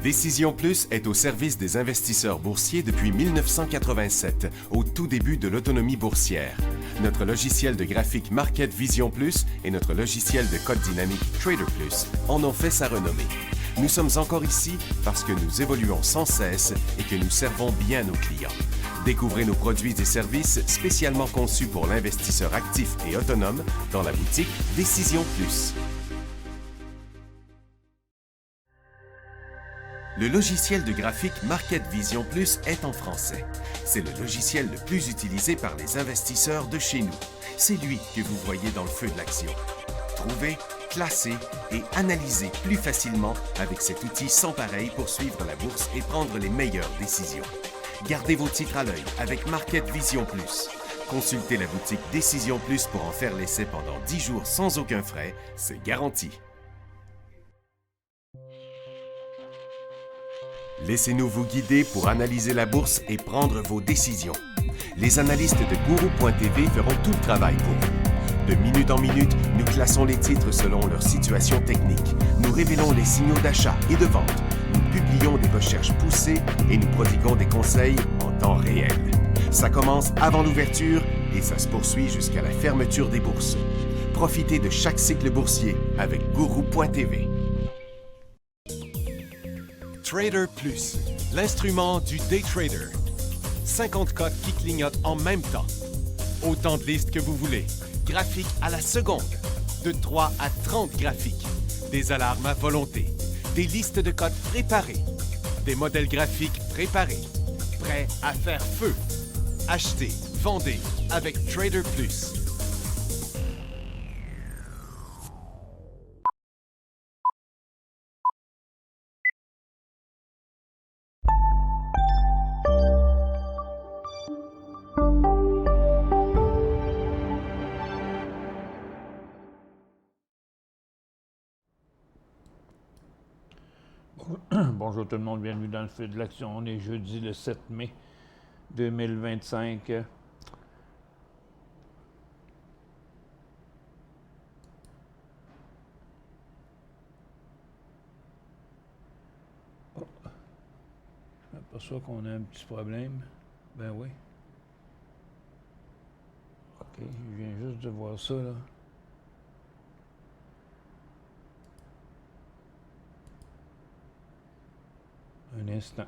Décision Plus est au service des investisseurs boursiers depuis 1987, au tout début de l'autonomie boursière. Notre logiciel de graphique Market Vision Plus et notre logiciel de code dynamique Trader Plus en ont fait sa renommée. Nous sommes encore ici parce que nous évoluons sans cesse et que nous servons bien nos clients. Découvrez nos produits et services spécialement conçus pour l'investisseur actif et autonome dans la boutique Décision Plus. Le logiciel de graphique Market Vision Plus est en français. C'est le logiciel le plus utilisé par les investisseurs de chez nous. C'est lui que vous voyez dans le feu de l'action. Trouvez, classez et analysez plus facilement avec cet outil sans pareil pour suivre la bourse et prendre les meilleures décisions. Gardez vos titres à l'œil avec Market Vision Plus. Consultez la boutique Décision Plus pour en faire l'essai pendant 10 jours sans aucun frais, c'est garanti. Laissez-nous vous guider pour analyser la bourse et prendre vos décisions. Les analystes de Guru.tv feront tout le travail pour vous. De minute en minute, nous classons les titres selon leur situation technique. Nous révélons les signaux d'achat et de vente. Nous publions des recherches poussées et nous prodiguons des conseils en temps réel. Ça commence avant l'ouverture et ça se poursuit jusqu'à la fermeture des bourses. Profitez de chaque cycle boursier avec Guru.tv. Trader Plus, l'instrument du day trader. 50 cotes qui clignotent en même temps. Autant de listes que vous voulez. Graphiques à la seconde. De 3 à 30 graphiques. Des alarmes à volonté. Des listes de cotes préparées. Des modèles graphiques préparés. Prêts à faire feu. Achetez, vendez avec Trader Plus. Bonjour tout le monde, bienvenue dans le feu de l'action. On est jeudi le 7 mai 2025. Je m'aperçois qu'on a un petit problème. Ben oui. OK, je viens juste de voir ça là. Un instant.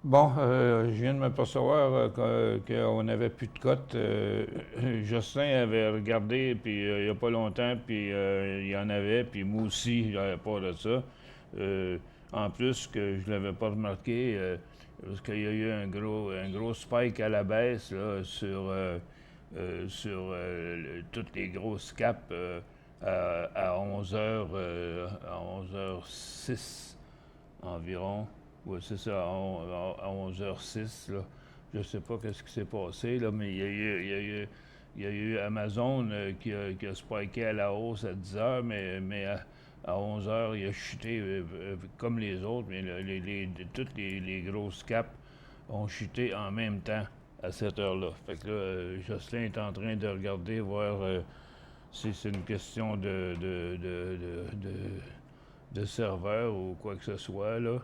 Bon, je viens de m'apercevoir qu'on n'avait plus de cotes. Jocelyn avait regardé, puis il n'y a pas longtemps, puis il y en avait, puis moi aussi, j'avais pas de ça. En plus, que je ne l'avais pas remarqué, parce qu'il y a eu un gros spike à la baisse là, sur toutes les grosses caps à 11h06 environ. Oui, c'est ça, à 11h06, là. Je sais pas qu'est-ce qui s'est passé, là, mais il y a eu Amazon qui a spiké à la hausse à 10h, mais à 11h, il a chuté comme les autres, mais toutes les grosses caps ont chuté en même temps à cette heure-là. Fait que là, Jocelyn est en train de regarder, voir si c'est une question de serveur ou quoi que ce soit, là.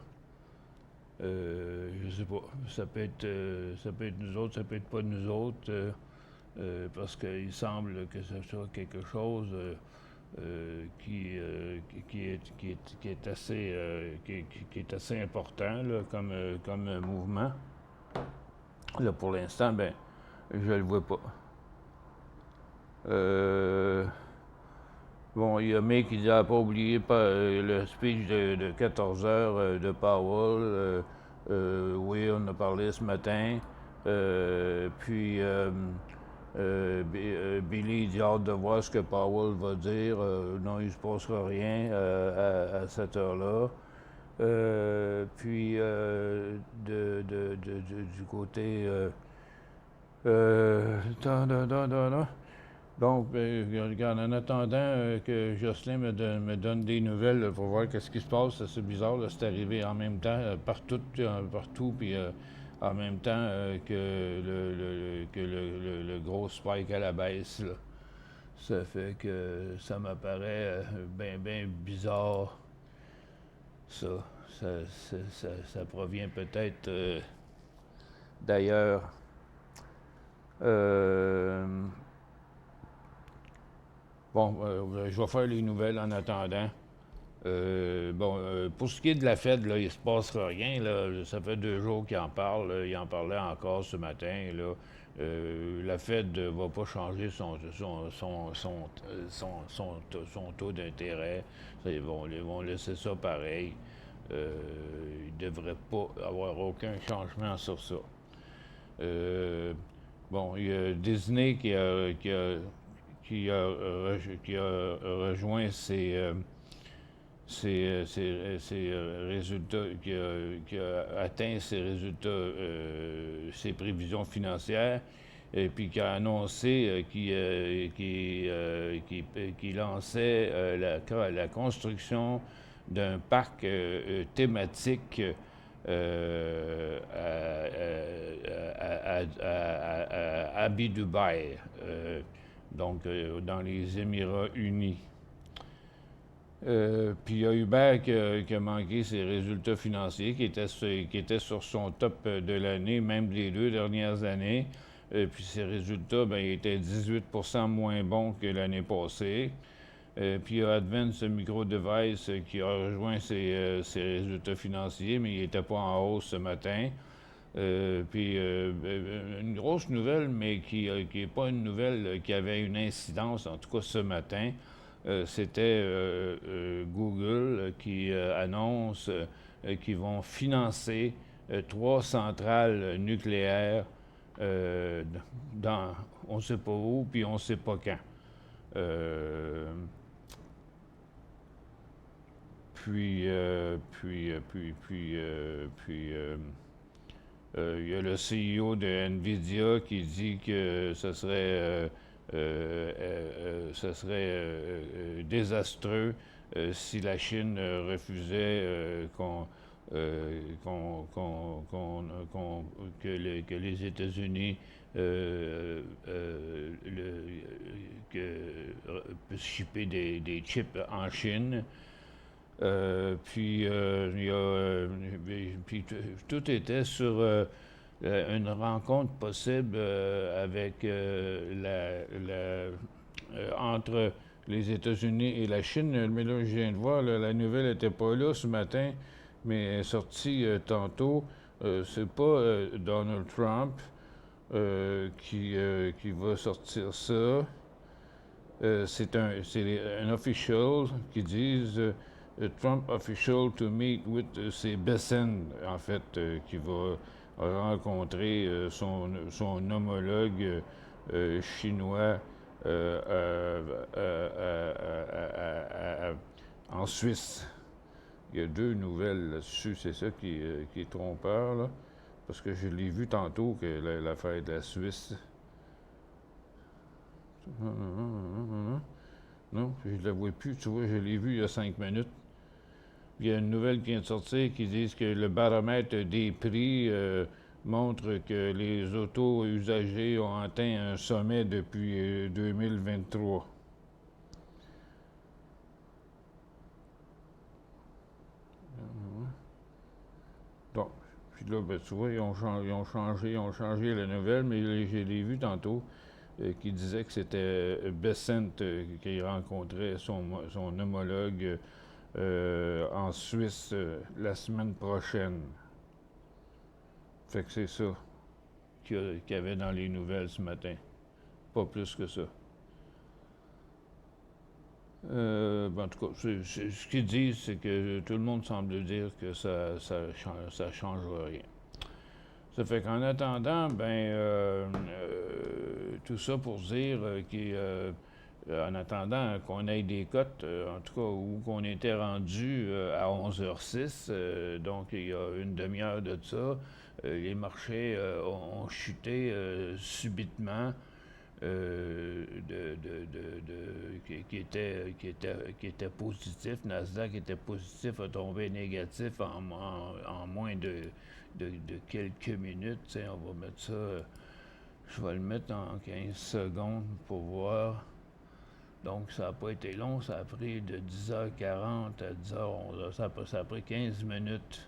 Je sais pas. Ça peut être nous autres, ça peut être pas nous autres, parce qu'il semble que ce soit quelque chose qui est assez important là, comme mouvement. Là, pour l'instant, ben, je le vois pas. Bon, il y a Mick qui dit n'a pas oublié le speech de 14 heures de Powell. Oui, on a parlé ce matin. Puis Billy dit hâte de voir ce que Powell va dire. Non, il ne se passera rien à cette heure-là. Puis du côté donc, regarde, en attendant que Jocelyn me donne des nouvelles pour voir qu'est-ce qui se passe, c'est bizarre, là, c'est arrivé en même temps, partout, puis en même temps que le gros spike à la baisse, là. Ça fait que ça m'apparaît bien bizarre, ça. Ça provient peut-être d'ailleurs. Bon, je vais faire les nouvelles en attendant. Pour ce qui est de la Fed, là, il ne se passera rien. Là. Ça fait 2 jours qu'il en parle. Là. Il en parlait encore ce matin. Là. La Fed ne va pas changer son taux d'intérêt. Ils vont laisser ça pareil. Il ne devrait pas avoir aucun changement sur ça. Il y a Disney qui a rejoint ses résultats, qui a atteint ses résultats, ses prévisions financières, et puis qui a annoncé qu'il lançait la construction d'un parc thématique à Abu Dhabi, dans les Émirats unis. Puis il y a Uber qui a manqué ses résultats financiers, qui était sur son top de l'année, même des 2 dernières années. Puis ses résultats, ben, étaient 18% moins bons que l'année passée. Puis il y a Advance Micro Device qui a rejoint ses résultats financiers, mais il n'était pas en hausse ce matin. Puis une grosse nouvelle, mais qui n'est pas une nouvelle qui avait une incidence, en tout cas ce matin, c'était Google qui annonce qu'ils vont financer 3 centrales nucléaires dans on ne sait pas où, puis on ne sait pas quand. Il y a le CEO de NVIDIA qui dit que ce serait désastreux si la Chine refusait que les États-Unis puissent shipper des chips en Chine. Puis tout était sur une rencontre possible entre les États-Unis et la Chine. Mais là, je viens de voir, là, la nouvelle n'était pas là ce matin, mais elle est sortie tantôt. C'est pas Donald Trump qui va sortir ça. C'est un official qui dit Trump official to meet with, c'est Bessent, en fait, qui va rencontrer son homologue chinois en Suisse. il y a 2 nouvelles là-dessus. C'est ça qui est trompeur, là. Parce que je l'ai vu tantôt, que l'affaire de la Suisse. Non, je ne la vois plus. Tu vois, je l'ai vu il y a 5 minutes. Il y a une nouvelle qui vient de sortir qui dit que le baromètre des prix montre que les autos usagées ont atteint un sommet depuis 2023. Donc, puis là, ben, tu vois, ils ont changé la nouvelle, mais je l'ai vu tantôt, qui disait que c'était Bessent qui rencontrait son homologue en Suisse la semaine prochaine. Fait que c'est ça qu'il y avait dans les nouvelles ce matin. Pas plus que ça. En tout cas, ce qu'ils disent, c'est que tout le monde semble dire que ça change rien. Ça fait qu'en attendant, tout ça pour dire qu'en attendant qu'on ait des cotes, en tout cas, où qu'on était rendu à 11h06, donc il y a une demi-heure de ça, les marchés ont chuté subitement. Qui était positif. Nasdaq était positif, a tombé négatif en moins de quelques minutes. T'sais, on va mettre ça, je vais le mettre en 15 secondes pour voir. Donc, ça n'a pas été long, ça a pris de 10h40 à 10h11. Ça a pris 15 minutes.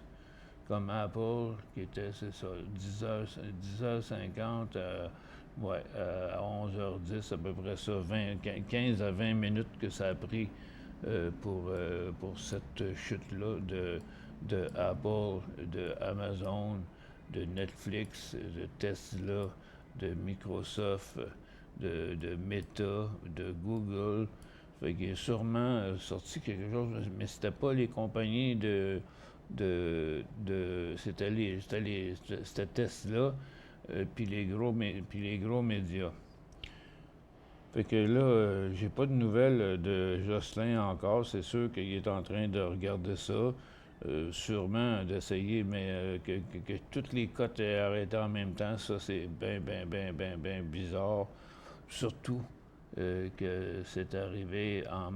Comme Apple, qui était, c'est ça, 10h50 à 11h10, à peu près ça, 15 à 20 minutes que ça a pris pour cette chute-là de Apple, de Amazon, de Netflix, de Tesla, de Microsoft, de Meta, de Google. Fait qu'il est sûrement sorti quelque chose, mais c'était pas les compagnies c'était Tesla, puis les gros médias. Fait que là, j'ai pas de nouvelles de Jocelyn encore. C'est sûr qu'il est en train de regarder ça. Sûrement d'essayer, mais que toutes les cotes aient arrêté en même temps, ça c'est bien bizarre. Surtout que c'est arrivé à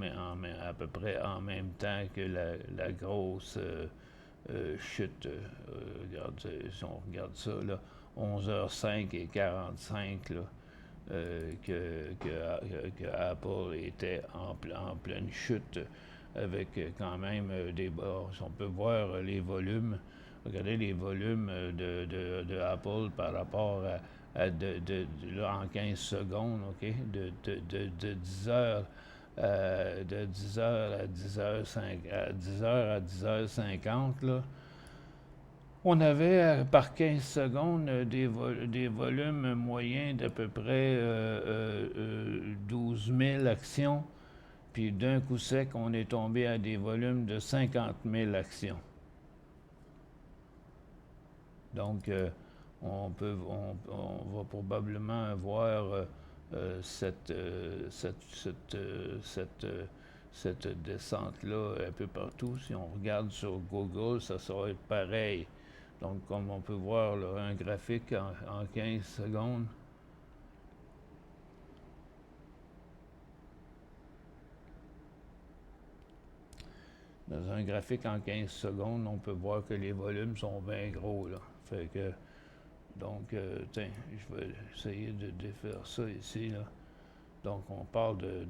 peu près en même temps que la grosse chute. Regarde, si on regarde ça, là, 11h05 et 45, là, que Apple était en pleine chute avec quand même des bas. Si on peut voir les volumes, regardez les volumes de Apple par rapport à là, en 15 secondes, OK, de 10 heures de 10 heures à 10 heures à 10h50, là. On avait par 15 secondes des volumes moyens d'à peu près 12 000 actions. Puis d'un coup sec, on est tombé à des volumes de 50 000 actions. Donc, on va probablement voir cette descente-là un peu partout. Si on regarde sur Google, ça sera être pareil. Donc, comme on peut voir là, un graphique en 15 secondes. Dans un graphique en 15 secondes, on peut voir que les volumes sont bien gros, là. Fait que, donc, tiens, je vais essayer de défaire ça ici, là. Donc, on parle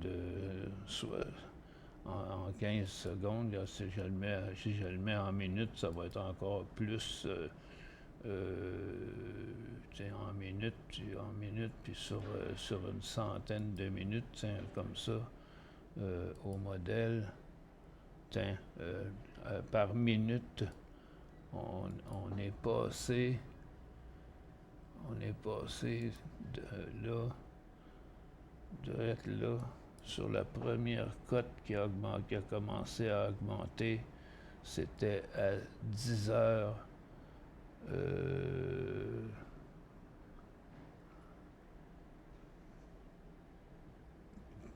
en 15 secondes. Là, si je le mets en minutes, ça va être encore plus, en minutes, puis sur une centaine de minutes, tiens, comme ça, au modèle. Tiens, par minute, on est passé de être là, sur la première cote qui a commencé à augmenter, c'était à 10 heures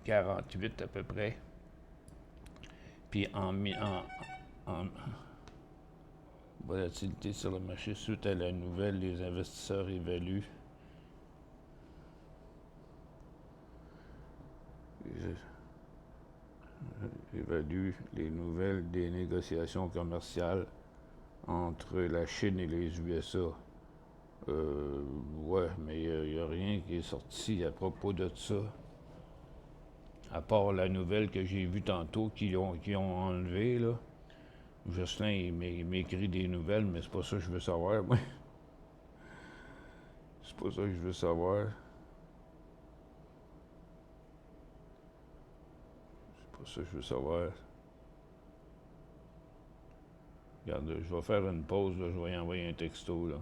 48 à peu près. Puis en volatilité sur le marché suite à la nouvelle, les investisseurs évaluent les nouvelles des négociations commerciales entre la Chine et les USA. Ouais, mais il n'y a rien qui est sorti à propos de ça. À part la nouvelle que j'ai vue tantôt qu'ils ont enlevée, là. Jocelyn, il m'écrit des nouvelles, mais c'est pas ça que je veux savoir, moi. C'est pas ça que je veux savoir. C'est pas ça que je veux savoir. Regarde, je vais faire une pause, là, je vais y envoyer un texto, là.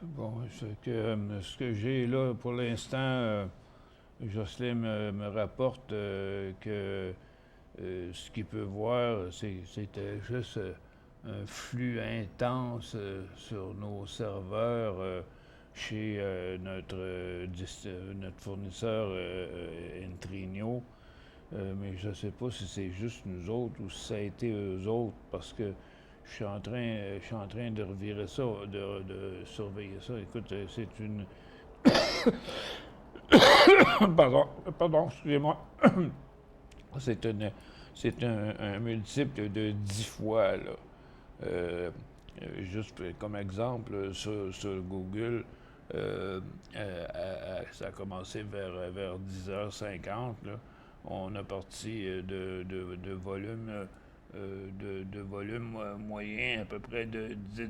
Bon, ce que j'ai là pour l'instant, Jocelyn me rapporte que ce qu'il peut voir, c'était juste un flux intense sur nos serveurs chez notre fournisseur Intrigno. Mais je ne sais pas si c'est juste nous autres ou si ça a été eux autres, parce que je suis en train de revirer ça, de surveiller ça. Écoute, c'est une... pardon, excusez-moi. C'est une, c'est un multiple de 10 fois, là. Euh, Juste comme exemple, sur Google, ça a commencé vers 10h50, là. On a parti de volume, de volume moyen à peu près de 10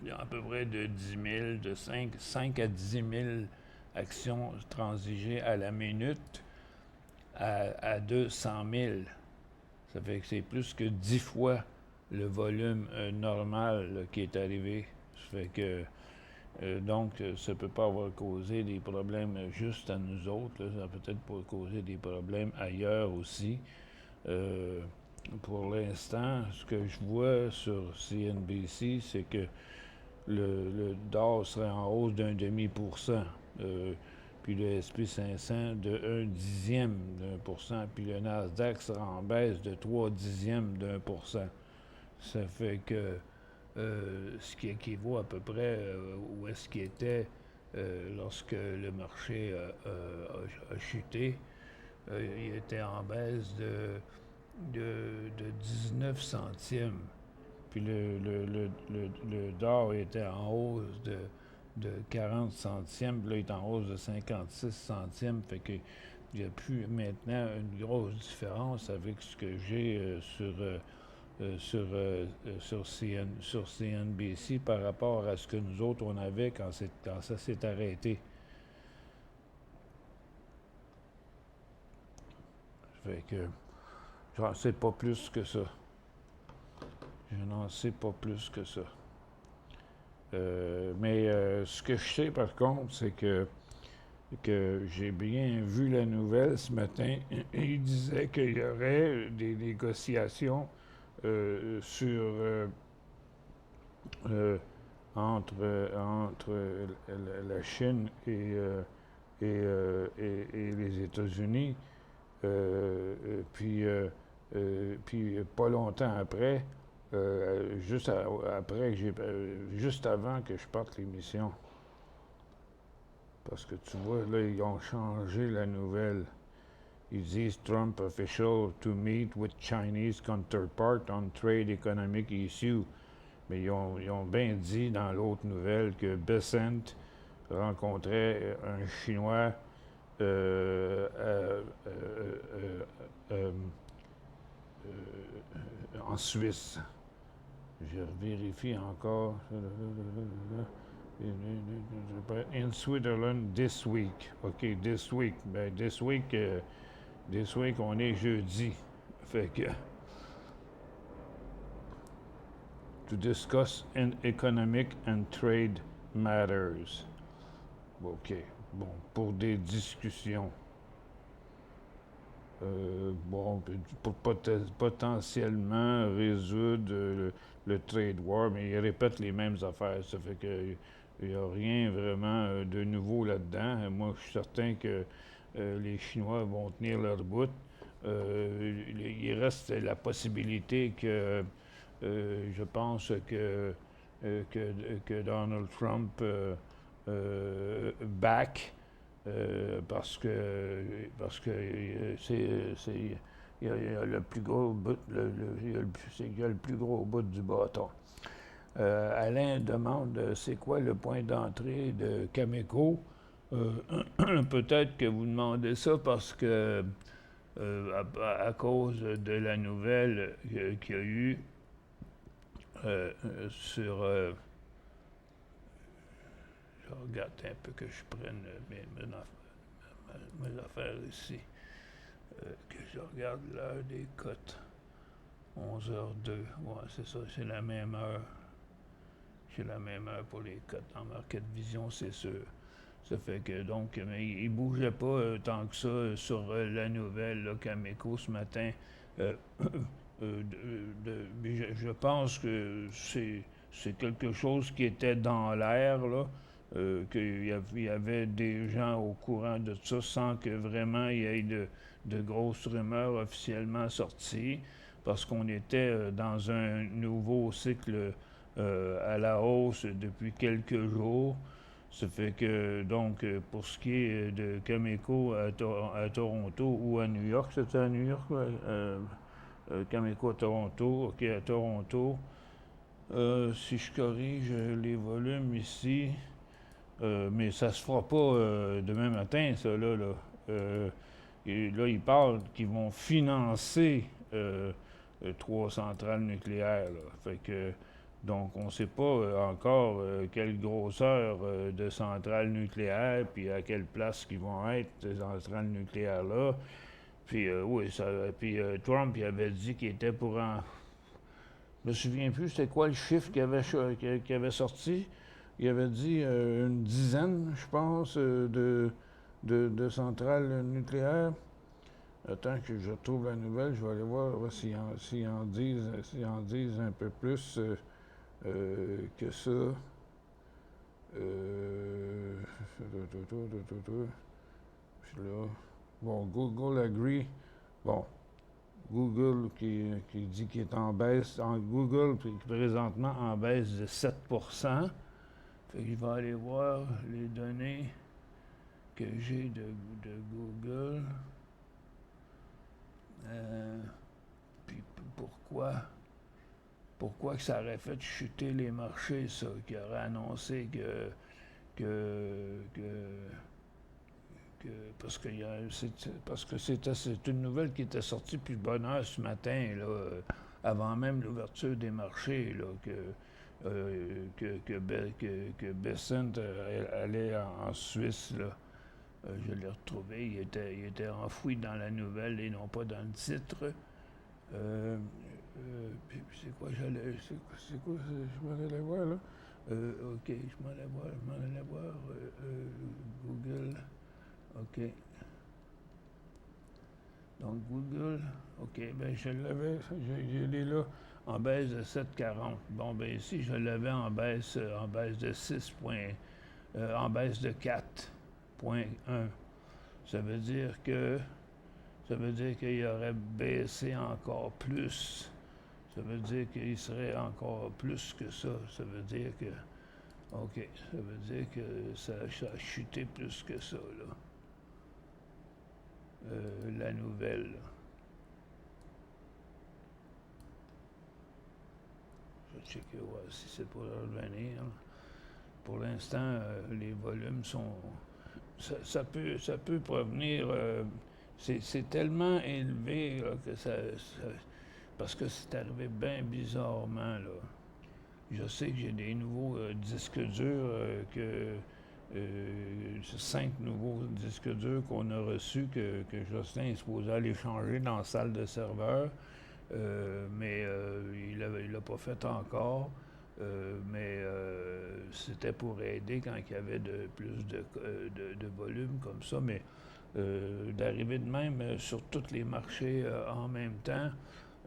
000, à peu près de 10 000, de 5 à 10 000 actions transigées à la minute à 200 000. Ça fait que c'est plus que 10 fois le volume normal là, qui est arrivé. Ça fait que donc, ça ne peut pas avoir causé des problèmes juste à nous autres. Là. Ça peut peut-être pas causer des problèmes ailleurs aussi. Euh, pour l'instant, ce que je vois sur CNBC, c'est que le DOR serait en hausse d'0,5%. Puis le SP 500 de 0,1%, puis le Nasdaq sera en baisse de 0,3%. Ça fait que ce qui équivaut à peu près où est-ce qu'il était lorsque le marché a chuté. Il était en baisse de 19 centimes. Puis le DOR était en hausse de 40 centimes. Puis là, il est en hausse de 56 centimes. Fait que il n'y a plus maintenant une grosse différence avec ce que j'ai sur CNBC par rapport à ce que nous autres on avait quand ça s'est arrêté. Fait que j'en sais pas plus que ça. Je n'en sais pas plus que ça. Mais ce que je sais par contre, c'est que j'ai bien vu la nouvelle ce matin. Il disait qu'il y aurait des négociations sur entre la Chine et les États-Unis. Puis pas longtemps après, juste avant que je parte l'émission. Parce que tu vois, là, ils ont changé la nouvelle. Ils disent Trump official to meet with Chinese counterpart on trade economic issue. Mais ils ont bien dit dans l'autre nouvelle que Bessent rencontrait un Chinois euh, euh, euh, euh, en Suisse. Je vérifie encore. In Switzerland this week. OK, this week. Ben, this week, on est jeudi. Fait que. To discuss economic and trade matters. OK. Bon, pour des discussions. Bon, pour potentiellement résoudre le trade war, mais ils répètent les mêmes affaires. Ça fait que il n'y a rien vraiment de nouveau là-dedans. Moi, je suis certain que les Chinois vont tenir leur bout. Il reste la possibilité que je pense que Donald Trump back parce que il y a le plus gros bout il y a le plus gros bout du bâton. Alain demande c'est quoi le point d'entrée de Cameco. Peut-être que vous demandez ça parce que à cause de la nouvelle qu'il y a eu sur je regarde un peu que je prenne mes affaires ici. Que je regarde l'heure des cotes. 11h02. Ouais, c'est ça, c'est la même heure. presque la même heure pour les cotes en market vision, c'est sûr. Ça fait que donc, mais il ne bougeait pas tant que ça sur la nouvelle là, Cameco ce matin. Euh, je pense que c'est quelque chose qui était dans l'air, là, qu'il y avait des gens au courant de ça sans que vraiment il y ait de grosses rumeurs officiellement sorties, parce qu'on était dans un nouveau cycle à la hausse depuis quelques jours. Ça fait que, donc, pour ce qui est de Cameco à Toronto ou à New York, c'était à New York, Cameco à Toronto, ok, à Toronto. Si je corrige les volumes ici, mais ça se fera pas demain matin, ça, là. Et là, ils parlent qu'ils vont financer 3 centrales nucléaires, là. Fait que, donc, on ne sait pas encore quelle grosseur de centrales nucléaires, puis à quelle place qu'ils vont être, ces centrales nucléaires-là. Puis, oui, Trump, il avait dit qu'il était pour en... Je me souviens plus, c'était quoi le chiffre qu'il avait sorti. Il avait dit une dizaine, je pense, de centrales nucléaires. Attends que je retrouve la nouvelle, je vais aller voir s'ils en disent un peu plus que ça. Puis là, bon, Google agree. Bon, Google qui dit qu'il est en baisse. Google, présentement, en baisse de 7%. Fait que je vais aller voir les données que j'ai de Google. Puis pourquoi que ça aurait fait chuter les marchés, ça, qui aurait annoncé parce que c'est une nouvelle qui était sortie plus de bonne heure ce matin, là, avant même l'ouverture des marchés, là, que Bessent allait en Suisse, là. Je l'ai retrouvé, il était enfoui dans la nouvelle et non pas dans le titre. Puis c'est quoi, je m'en allais voir, là. OK, je m'en allais voir Google. OK. Donc, Google, OK, ben je l'ai là en baisse de 7,40. Bon, ben ici, je l'avais en baisse de 6 points, en baisse de 4,1. Ça veut dire qu'il aurait baissé encore plus. Ça veut dire qu'il serait encore plus que ça. Ça veut dire que... OK. Ça veut dire que ça a chuté plus que ça, là. La nouvelle, là. Je vais checker voir si c'est pour revenir. Pour l'instant, les volumes sont... Ça peut provenir... c'est tellement élevé là, que parce que c'est arrivé bien bizarrement, là. Je sais que j'ai des nouveaux disques durs, 5 nouveaux disques durs qu'on a reçus, que Jocelyn est supposé aller changer dans la salle de serveur, mais il l'a pas fait encore. Mais c'était pour aider quand il y avait plus de volume comme ça, mais d'arriver de même sur tous les marchés en même temps,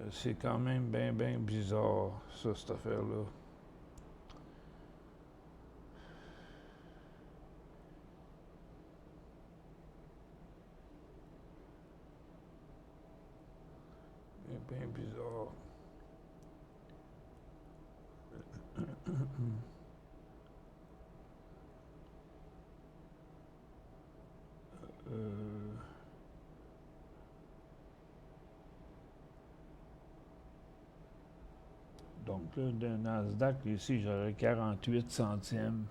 c'est quand même bien bizarre, ça, cette affaire-là. Bien bizarre. Donc là, de Nasdaq, ici, j'aurais 48 centièmes.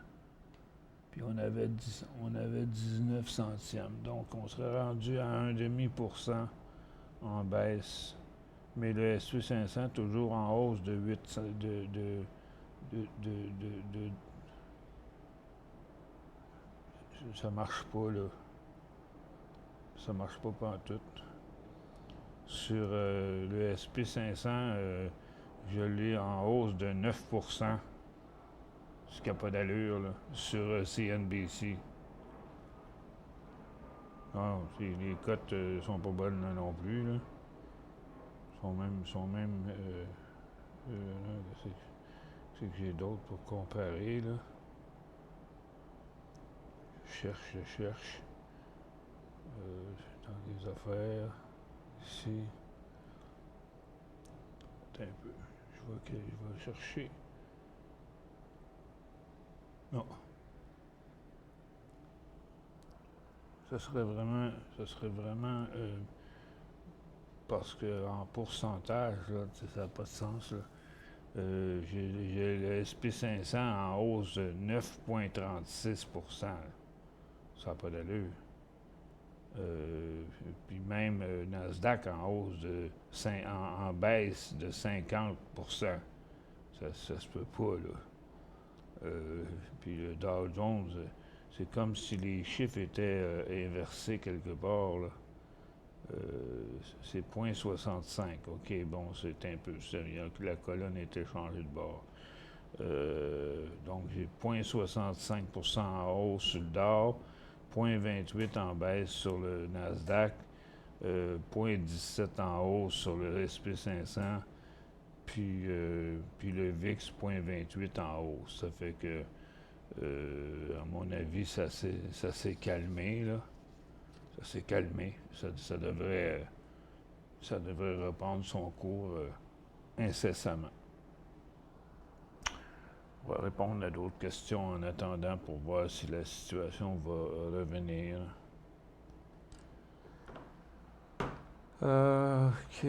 Puis on avait 19 centièmes. Donc on serait rendu à 1,5% en baisse. Mais le S&P 500 toujours en hausse de 8 ça marche pas, là. Ça marche pas pantoute. Sur le S&P 500, je l'ai en hausse de 9%. Ce qui n'a pas d'allure, là, sur CNBC. Ah, les cotes sont pas bonnes là, non plus, là. Sont même là, c'est que j'ai d'autres pour comparer, là. Je cherche. Dans les affaires, ici. Attends un peu. Je vais chercher. Non. Ça serait vraiment parce que en pourcentage, là, ça n'a pas de sens, là. J'ai le SP500 en hausse de 9,36%. Ça n'a pas d'allure. Puis même Nasdaq en hausse en baisse de 50%. Ça se peut pas, là. Puis le Dow Jones, c'est comme si les chiffres étaient inversés quelque part, là. C'est 0,65. OK, bon, c'est un peu ça. La colonne était changée de bord. Donc, j'ai 0,65% en hausse sur le Dow, 0,28 en baisse sur le Nasdaq, 0,17 en hausse sur le SP500, puis le VIX, 0,28 en hausse. Ça fait que, à mon avis, ça s'est calmé, là. Ça s'est calmé. Ça devrait reprendre son cours incessamment. On va répondre à d'autres questions en attendant pour voir si la situation va revenir. OK.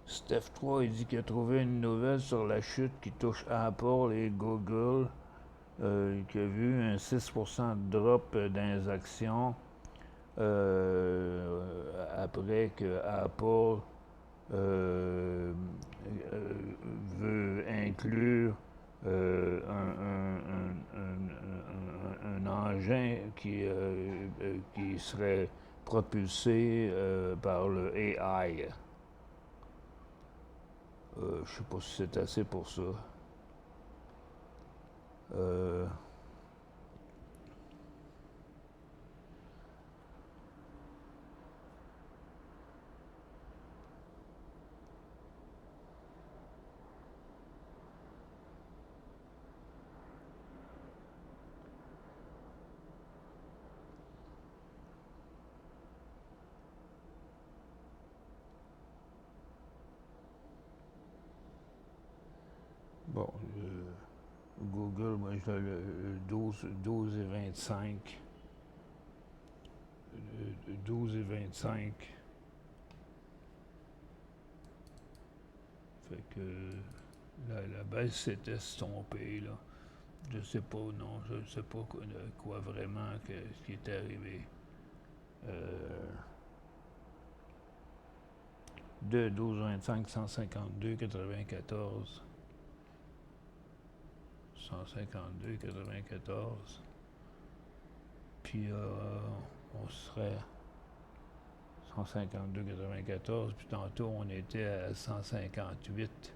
Steph 3, il dit qu'il a trouvé une nouvelle sur la chute qui touche Apple et Google, qui a vu un 6% de drop dans les actions après que Apple veut inclure un engin qui serait propulsé par le AI. Je sais pas si c'est assez pour ça. Bon, Google, moi je le 12 et 25. 12 et 25. Fait que la baisse s'est estompée, là. Je sais pas, non, je ne sais pas quoi vraiment ce qui est arrivé. De 12,25, 152, 94. 152, 94. Puis on serait 152, 94. Puis tantôt, on était à 158.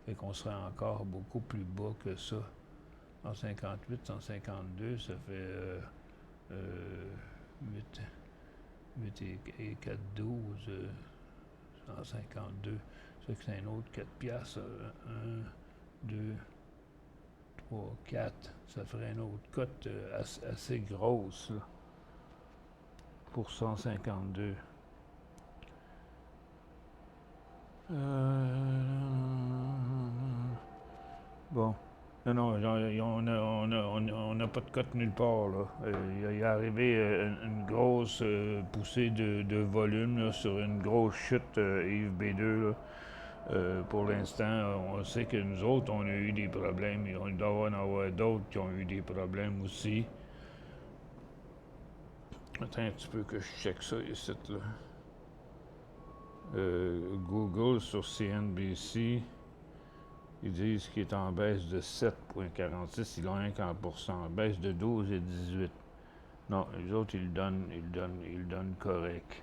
Fait qu'on serait encore beaucoup plus bas que ça. 158, 152, ça fait 8 et 4, 12, 152. Ça fait que c'est un autre 4 piastres. 1, 2, 3, 4. Ça ferait une autre cote assez grosse, là, pour 152. Bon. Non, on n'a pas de cote nulle part, là. Il est arrivé une grosse poussée de volume là, sur une grosse chute Yves B2, là. Pour l'instant, on sait que nous autres, on a eu des problèmes. Et on doit en avoir d'autres qui ont eu des problèmes aussi. Attends un petit peu que je check ça ici, là. Google sur CNBC, ils disent qu'il est en baisse de 7,46. Ils l'ont un 100%. Baisse de 12 et 18. Non, les autres, ils le donnent correct.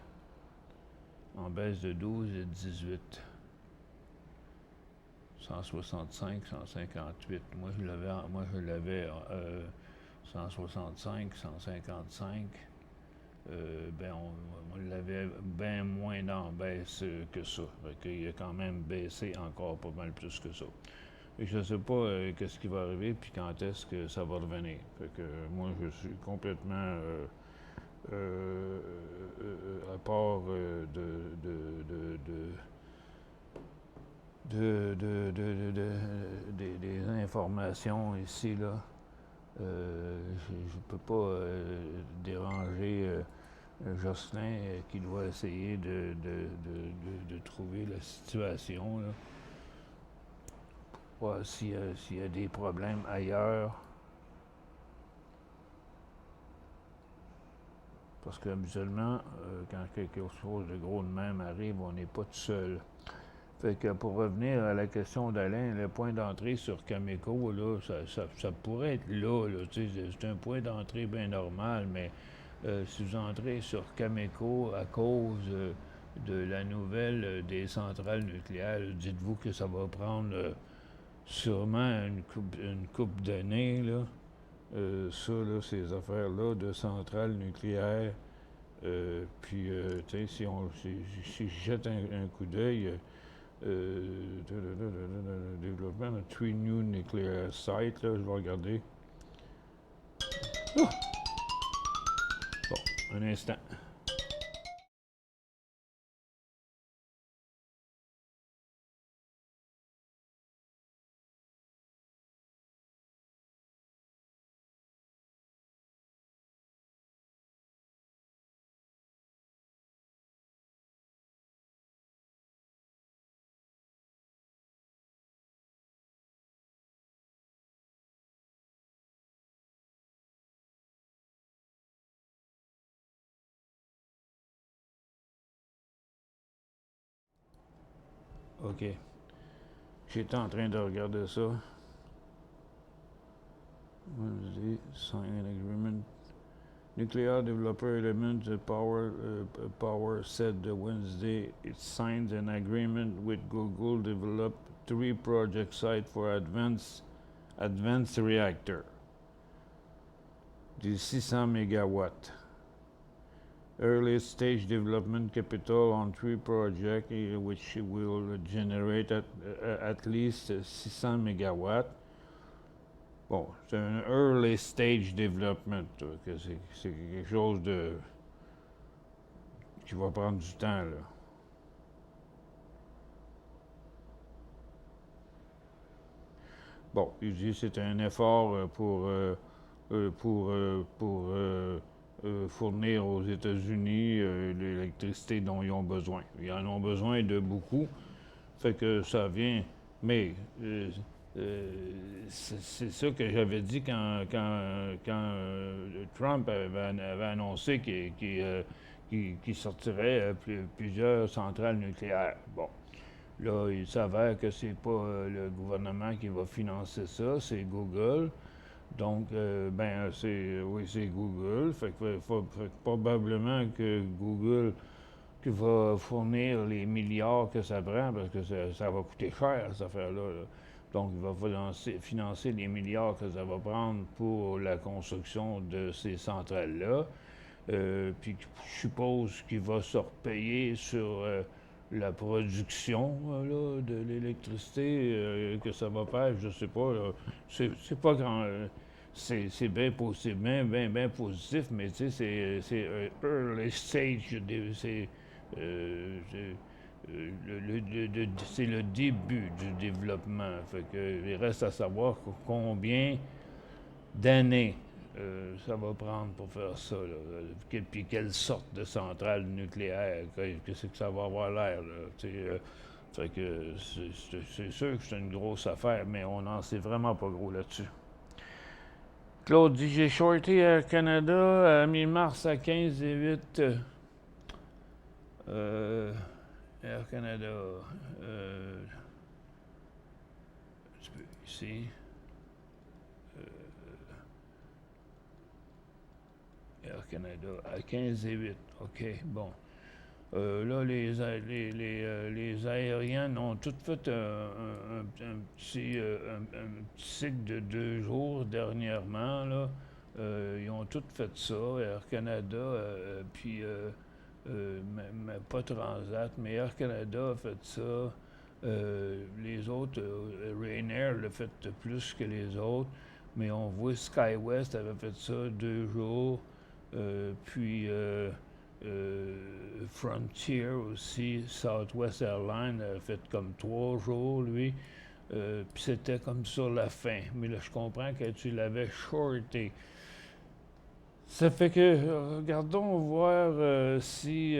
En baisse de 12 et 18. 165, 158. Moi, je l'avais 165, 155. On l'avait bien moins en baisse que ça. Il a quand même baissé encore pas mal plus que ça. Et je ne sais pas qu'est-ce qui va arriver puis quand est-ce que ça va revenir. Fait que moi, je suis complètement à part des informations ici, là. Je ne peux pas déranger Jocelyn qui doit essayer de trouver la situation, là. Pour voir s'il y a des problèmes ailleurs. Parce que habituellement, quand quelque chose de gros de même arrive, on n'est pas tout seul. Fait que pour revenir à la question d'Alain, le point d'entrée sur Cameco, là, ça pourrait être là, c'est un point d'entrée bien normal, mais si vous entrez sur Cameco à cause de la nouvelle des centrales nucléaires, dites-vous que ça va prendre sûrement une couple d'années, là. Ça, là, ces affaires-là de centrales nucléaires, puis, tu sais, si je jette un coup d'œil, développement de 3 new nuclear sites, là, je vais regarder. Oh! Bon, un instant. OK. J'étais en train de regarder ça. Wednesday, sign an agreement. Nuclear developer Element Power said Wednesday it signed an agreement with Google to develop 3 project sites for advanced reactor. The 600 megawatt. Early stage development capital on 3 projects, which will generate at least 600 megawatts. Bon, c'est un early stage development, que c'est quelque chose qui va prendre du temps, là. Bon, il dit que c'est un effort pour fournir aux États-Unis l'électricité dont ils ont besoin. Ils en ont besoin de beaucoup, fait que ça vient, mais c'est ça que j'avais dit quand Trump avait annoncé qu'il sortirait plusieurs centrales nucléaires. Bon, là, il s'avère que c'est pas le gouvernement qui va financer ça, c'est Google. Donc, c'est Google. Fait que probablement que Google qui va fournir les milliards que ça prend, parce que ça va coûter cher, cette affaire-là, là. Donc, il va financer les milliards que ça va prendre pour la construction de ces centrales-là. Puis, je suppose qu'il va se repayer sur la production là, de l'électricité que ça va faire, je sais pas. Là. C'est pas grand. C'est bien positif, bien positif, mais tu sais, c'est early stage. C'est le début du développement. Fait que, il reste à savoir combien d'années ça va prendre pour faire ça. Là. Puis quelle sorte de centrale nucléaire, qu'est-ce que ça va avoir l'air. Fait que c'est sûr que c'est une grosse affaire, mais on n'en sait vraiment pas gros là-dessus. Claude dit, j'ai shorté Air Canada à mi-mars à 15,8. Air Canada, un petit peu ici. Air Canada à 15 et 8. OK, bon. Là, les aériennes ont toutes fait un petit cycle de 2 jours dernièrement. Là. Ils ont toutes fait ça, Air Canada, puis pas Transat, mais Air Canada a fait ça. Les autres, Ryanair l'a fait plus que les autres, mais on voit SkyWest avait fait ça 2 jours. Frontier aussi, Southwest Airlines a fait comme 3 jours, lui. Puis c'était comme sur la fin. Mais là, je comprends que tu l'avais shorté. Ça fait que, regardons voir si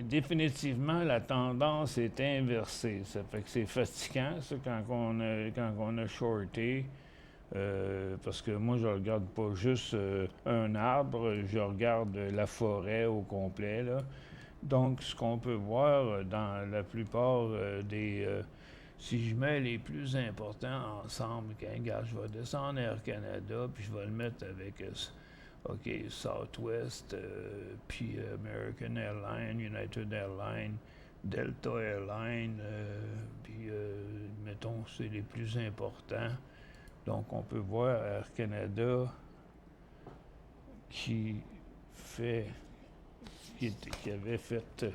définitivement la tendance est inversée. Ça fait que c'est fatigant, ça, quand on a shorté. Parce que moi, je regarde pas juste un arbre, je regarde la forêt au complet, là. Donc, ce qu'on peut voir dans la plupart si je mets les plus importants ensemble, regarde, je vais descendre Air Canada, puis je vais le mettre avec OK, Southwest, puis American Airlines, United Airlines, Delta Airlines, puis mettons, c'est les plus importants. Donc, on peut voir Air Canada qui avait fait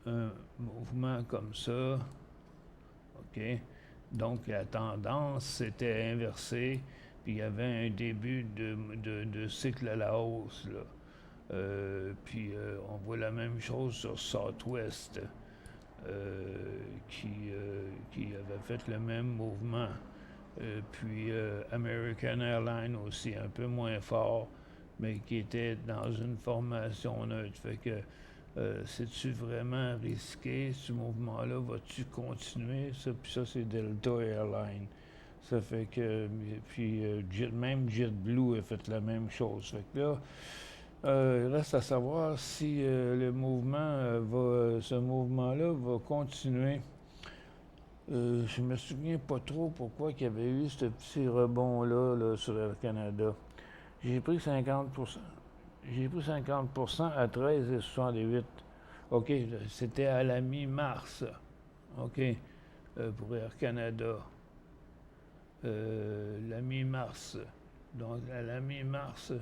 un mouvement comme ça. OK? Donc, la tendance s'était inversée, puis il y avait un début de cycle à la hausse, là. Puis, on voit la même chose sur Southwest, qui avait fait le même mouvement. Puis American Airlines aussi, un peu moins fort, mais qui était dans une formation neutre. Fait que c'est-tu vraiment risqué, ce mouvement-là? Vas-tu continuer? Ça, puis ça, c'est Delta Airlines. Ça fait que, puis même JetBlue a fait la même chose. Fait que là, il reste à savoir si ce mouvement-là va continuer. Je me souviens pas trop pourquoi il y avait eu ce petit rebond-là là, sur Air Canada. J'ai pris 50%. J'ai pris 50% à 13,68. OK, c'était à la mi-mars. OK, pour Air Canada. La mi-mars. Donc, à la mi-mars,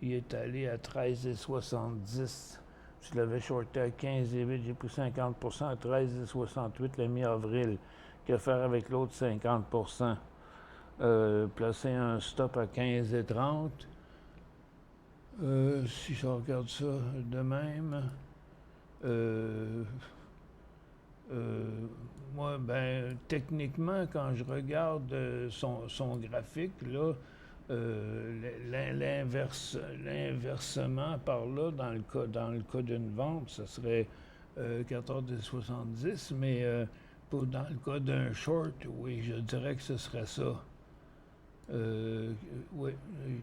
il est allé à 13,70. Je l'avais shorté à 15,8. J'ai pris 50% à 13,68 la mi-avril. Que faire avec l'autre 50%? Placer un stop à 15,30. Si je regarde ça de même, moi, techniquement, quand je regarde son graphique, là, l'inversement par là, dans le cas d'une vente, ce serait 14,70, mais dans le cas d'un short, oui, je dirais que ce serait ça. Oui,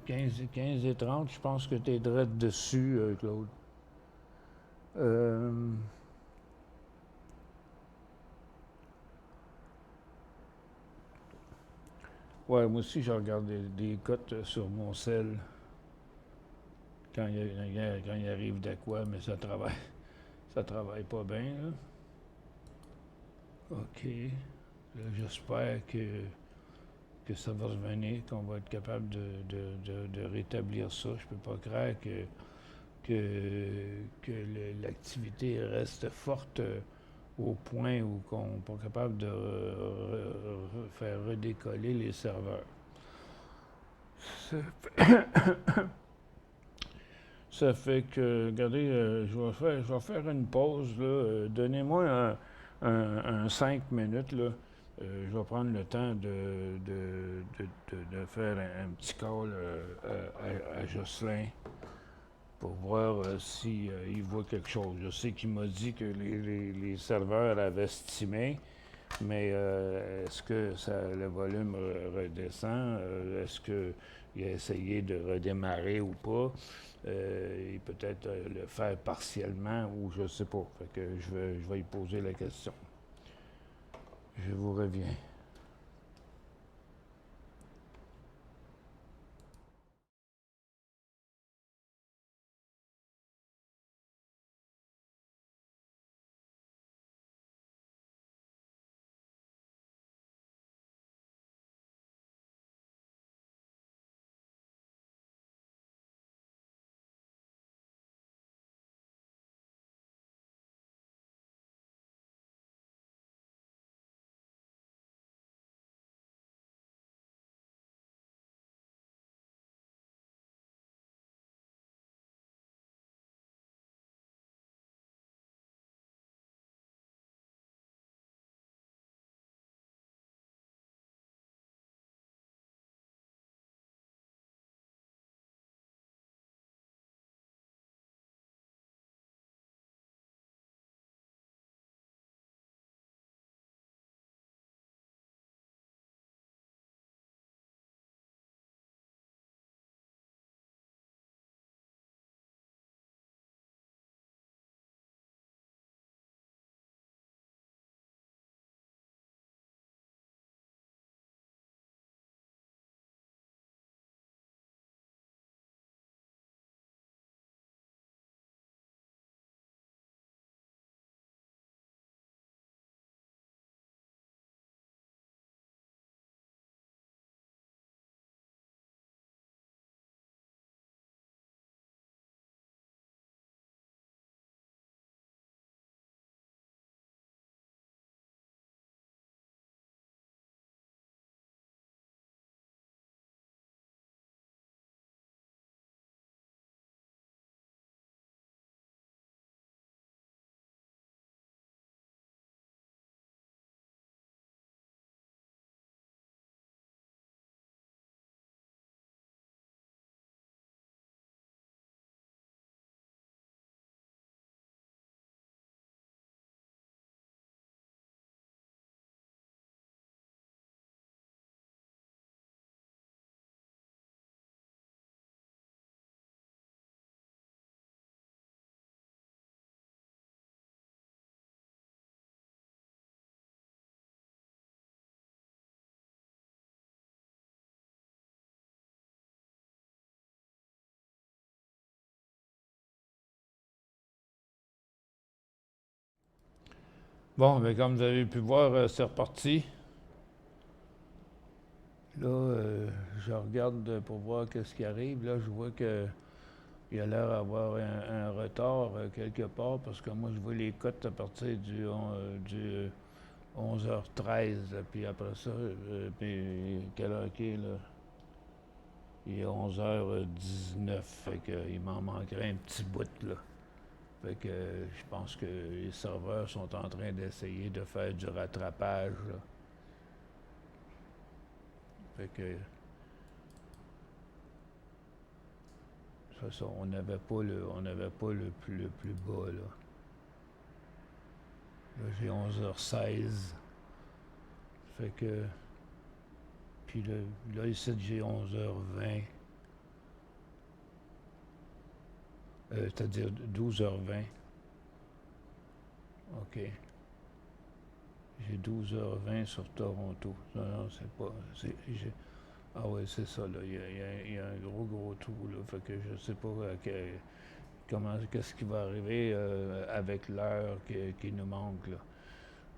15 et 30, je pense que tu es direct dessus, Claude. Ouais, moi aussi, je regarde des cotes sur mon cell quand il arrive de quoi, mais ça travaille pas bien, là. OK. Là, j'espère que ça va revenir, qu'on va être capable de rétablir ça. Je peux pas croire que l'activité reste forte au point où on n'est pas capable de faire redécoller les serveurs. Ça fait que, regardez, je vais faire une pause, là. Donnez-moi un 5 minutes, là. Je vais prendre le temps de faire un petit call à Jocelyn pour voir s'il voit quelque chose. Je sais qu'il m'a dit que les serveurs avaient estimé, mais est-ce que le volume redescend? Est-ce que il a essayé de redémarrer ou pas. Et peut-être le faire partiellement ou je sais pas. Fait que je vais y poser la question. Je vous reviens. Bon, mais comme vous avez pu voir, c'est reparti. Là, je regarde pour voir qu'est-ce qui arrive. Là, je vois que il a l'air d'avoir un retard quelque part parce que moi, je vois les cotes à partir du 11h13. Puis après ça, puis quelle heure qu'il est, là? Il est 11h19. Fait qu'il m'en manquerait un petit bout, là. Fait que je pense que les serveurs sont en train d'essayer de faire du rattrapage, là. Fait que, de toute façon, on n'avait pas le plus bas, là. Là, j'ai 11h16. Fait que, puis là ici, j'ai 11h20. C'est-à-dire 12h20. OK. J'ai 12h20 sur Toronto. Non, non, c'est pas. Ah ouais, c'est ça, là. Il y a un gros trou, là. Fait que je sais pas qu'est-ce qui va arriver avec l'heure qui nous manque, là.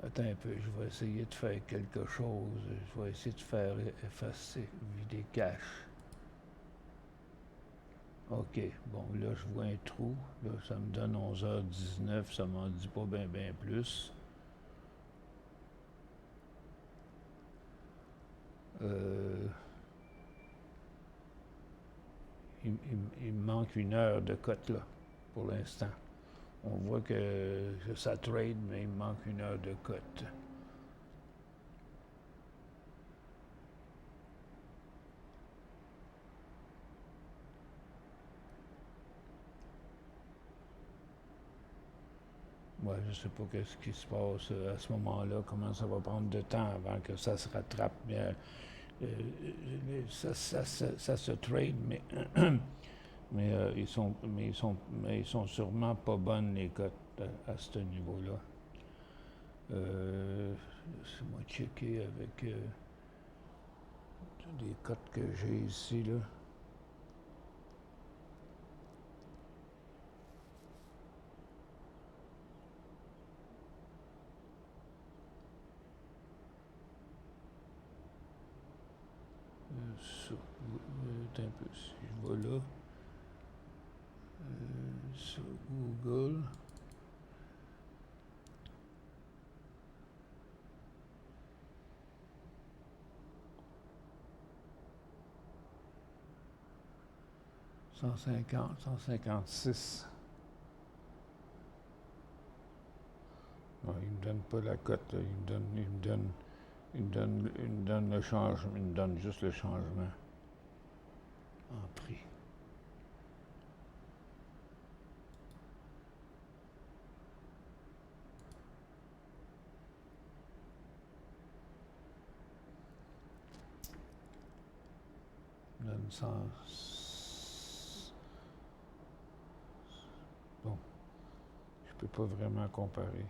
Attends un peu, je vais essayer de faire quelque chose. Je vais essayer de faire effacer, vider cache. OK, bon, là, je vois un trou. Là, ça me donne 11h19, ça m'en dit pas bien plus. Euh, il me manque une heure de cote, là, pour l'instant. On voit que ça trade, mais il me manque une heure de cote. Ouais, je sais pas qu'est-ce qui se passe à ce moment-là, comment ça va prendre de temps avant que ça se rattrape. Ça se trade, mais ils sont sûrement pas bonnes les cotes à ce niveau-là. Laissez-moi checker avec les cotes que j'ai ici, là. Attends un peu, si je vais là, sur Google. « 156. Non, il ne me donne pas la cote, là. Il me donne le changement, il me donne juste le changement en prix. Il me donne 100. Bon, je peux pas vraiment comparer.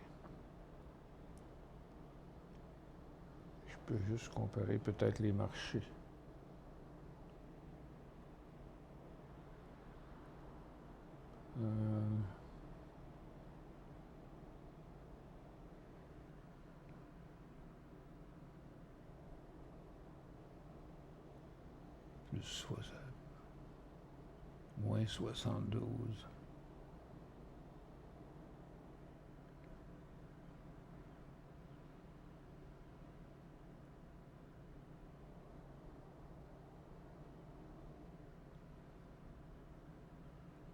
Je peux juste comparer peut-être les marchés. Plus 60. Moins 72.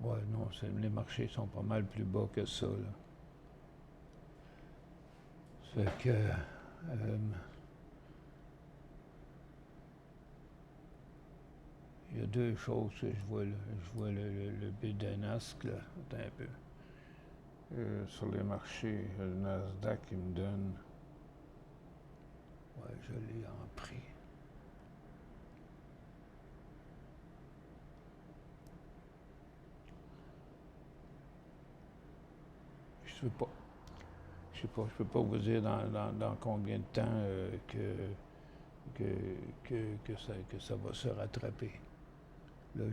Ouais, non, les marchés sont pas mal plus bas que ça, là. Ça fait que... il y a deux choses que je vois là. Je vois le bid d'un Nasdaq, là. Attends un peu. Sur les marchés, le Nasdaq, il me donne... Ouais, je l'ai en prix. Je peux pas vous dire dans combien de temps que ça va se rattraper. Là,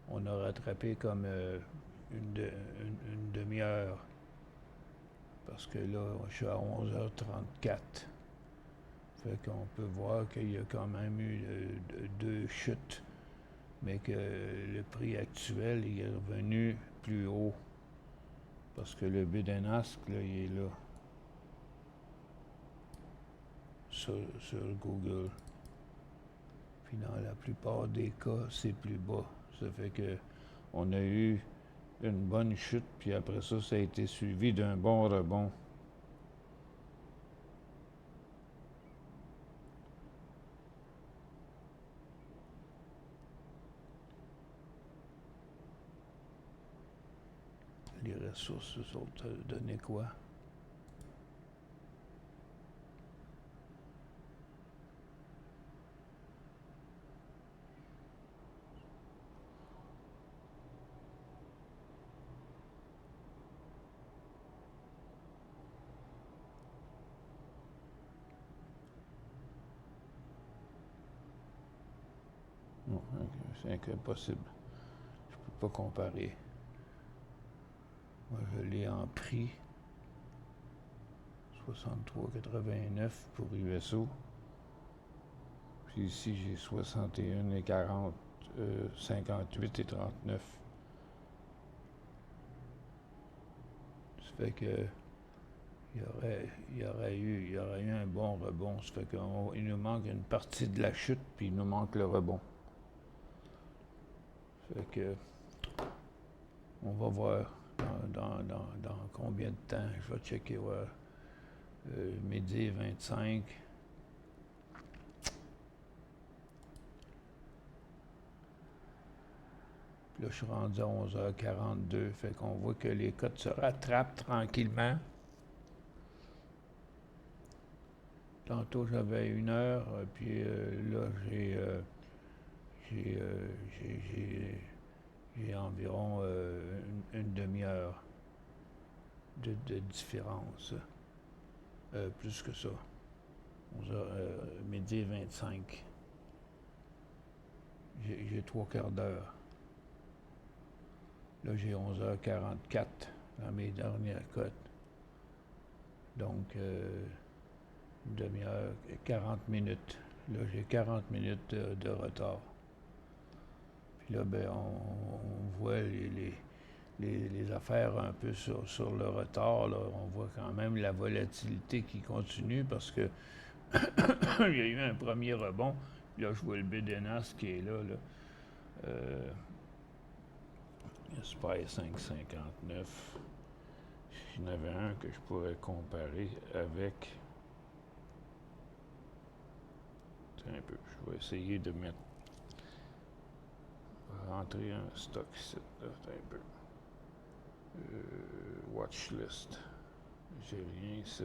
on a rattrapé comme une demi-heure. Parce que là, je suis à 11h34. Fait qu'on peut voir qu'il y a quand même eu deux chutes, mais que le prix actuel il est revenu plus haut. Parce que le bid d'un Nasdaq, là, il est là. Sur Google. Puis dans la plupart des cas, c'est plus bas. Ça fait que on a eu une bonne chute, puis après ça, ça a été suivi d'un bon rebond. Les ressources, eux autres, donnaient quoi? Non, c'est impossible. Je peux pas comparer. Moi, je l'ai en prix. 63,89 pour USO. Puis ici, j'ai 61 et 40, 58 et 39. Ça fait que il y aurait eu un bon rebond. Ça fait qu'il nous manque une partie de la chute, puis il nous manque le rebond. Ça fait que on va voir dans combien de temps. Je vais checker, ouais. Midi 25. Puis là, je suis rendu à 11h42. Fait qu'on voit que les cotes se rattrapent tranquillement. Tantôt, j'avais 1 heure, puis là, j'ai, euh, j'ai, j'ai- j'ai environ une demi-heure de différence. Plus que ça. 11 heures, midi 25. J'ai 3 quarts d'heure. Là, j'ai 11h44 dans mes dernières cotes. Donc, une demi-heure, 40 minutes. Là, j'ai 40 minutes de retard. Puis là, ben, on voit les affaires un peu sur le retard. Là. On voit quand même la volatilité qui continue parce que il y a eu un premier rebond. Puis là, je vois le BDNAS qui est là. SPY 5,59. Il y en avait un que je pourrais comparer avec. Un peu. Je vais essayer de mettre. Rentrer un stock ici. Là, un peu. Watch list. J'ai rien ici.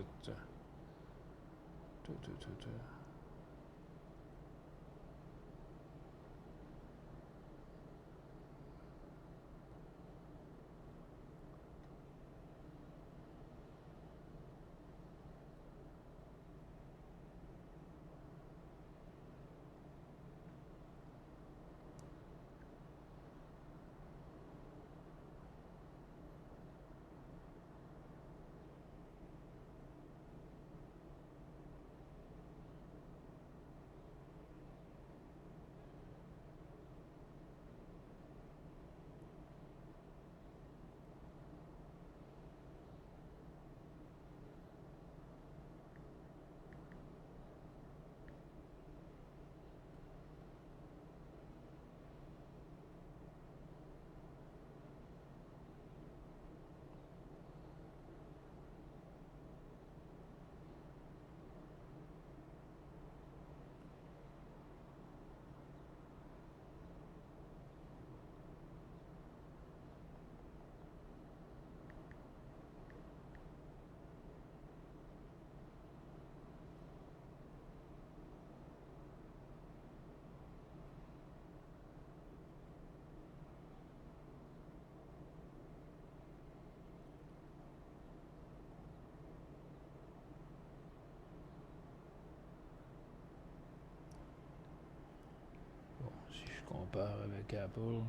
Bon, si je compare avec Apple,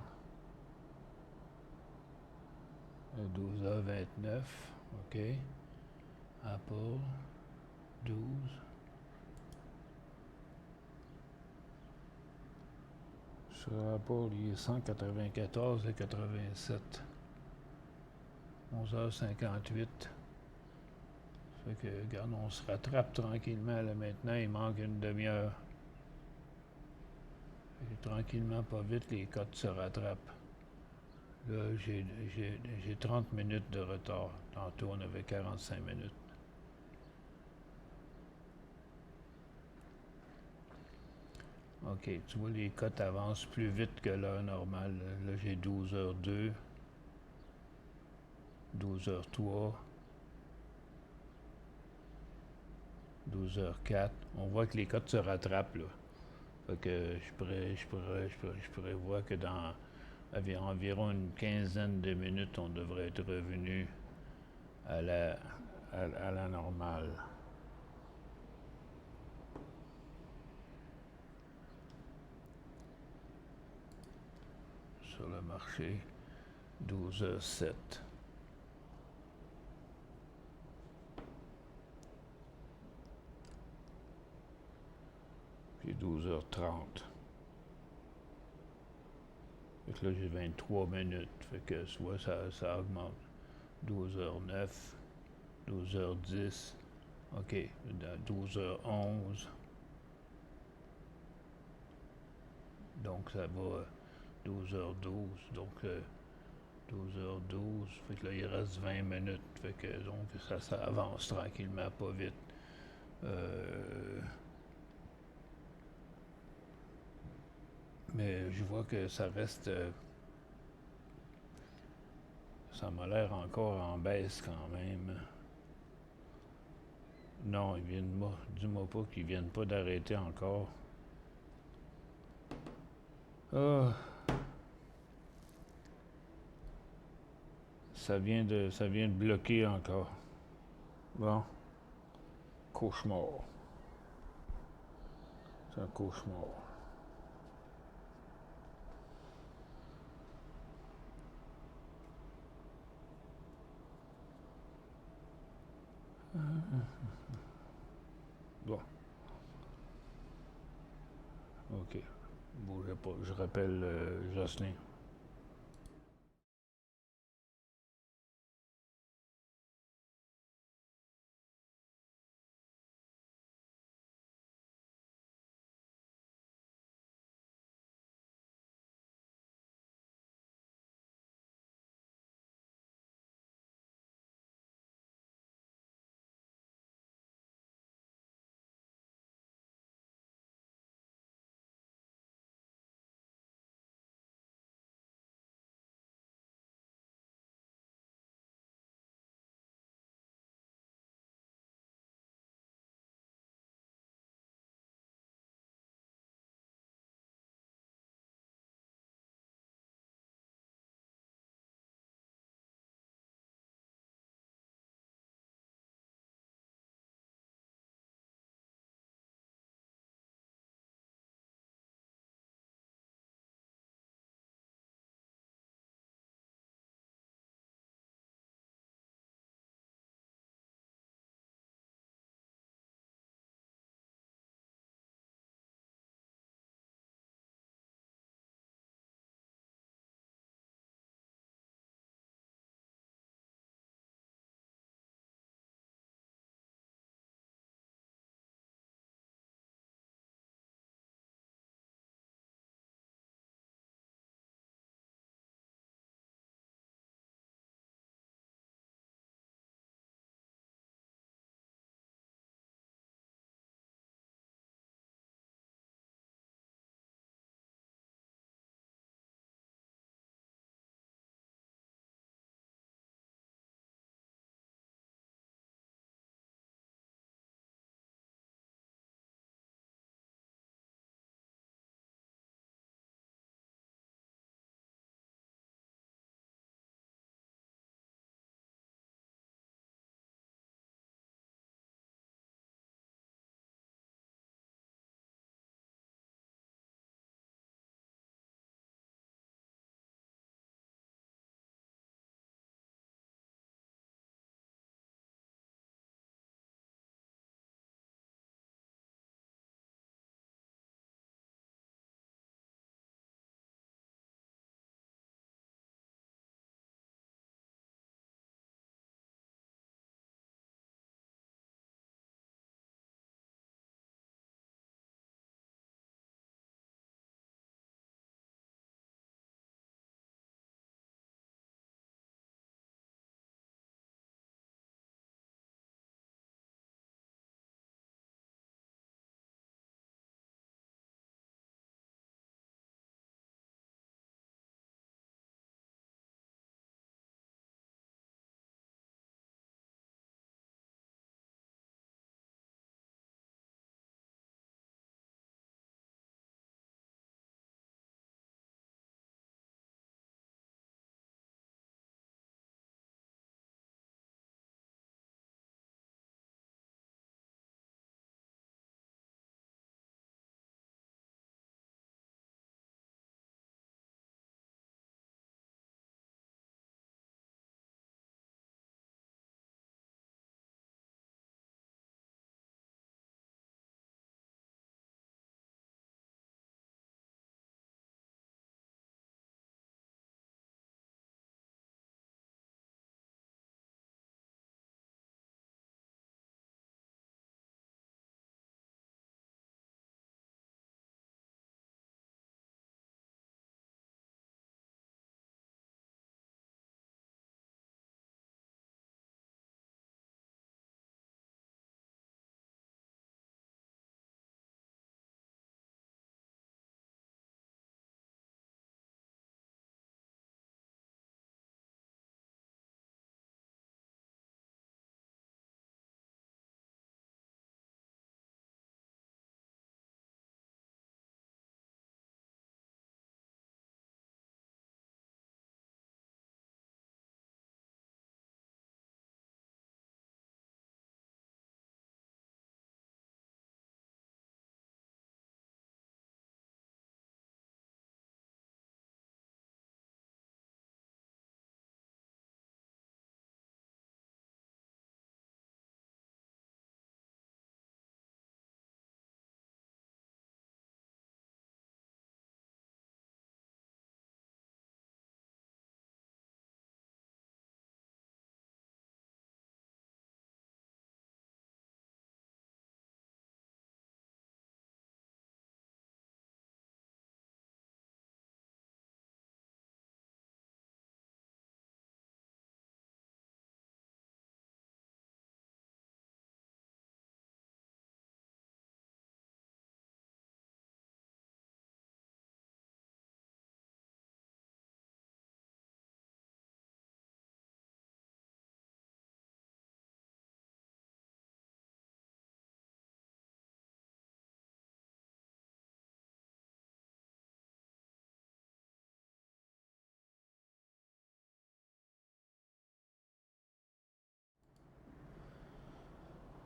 12h29, OK. Apple, 12. Sur Apple, il est 194,87. 11h58. Ça fait que, regarde, on se rattrape tranquillement. Là, maintenant, il manque une demi-heure. Et tranquillement, pas vite, les cotes se rattrapent. Là, j'ai 30 minutes de retard. Tantôt, on avait 45 minutes. OK, tu vois, les cotes avancent plus vite que l'heure normale. Là, j'ai 12h02, 12h03, 12h04. On voit que les cotes se rattrapent, là. Fait que je pourrais voir que dans environ une quinzaine de minutes, on devrait être revenu à la normale. Sur le marché, 12h07. Puis 12h30. Fait que là, j'ai 23 minutes. Fait que soit ça augmente. 12h09, 12h10, OK, 12h11. Donc ça va 12h12. Donc 12h12. Fait que là, il reste 20 minutes. Fait que donc ça avance tranquillement, pas vite. Mais je vois que ça reste. Ça m'a l'air encore en baisse quand même. Non, ils viennent pas. Dis-moi pas qu'ils viennent pas d'arrêter encore. Ah, ça vient de bloquer encore. Bon, cauchemar. C'est un cauchemar. Bon, ok. Bougez pas. Je rappelle Jocelyn.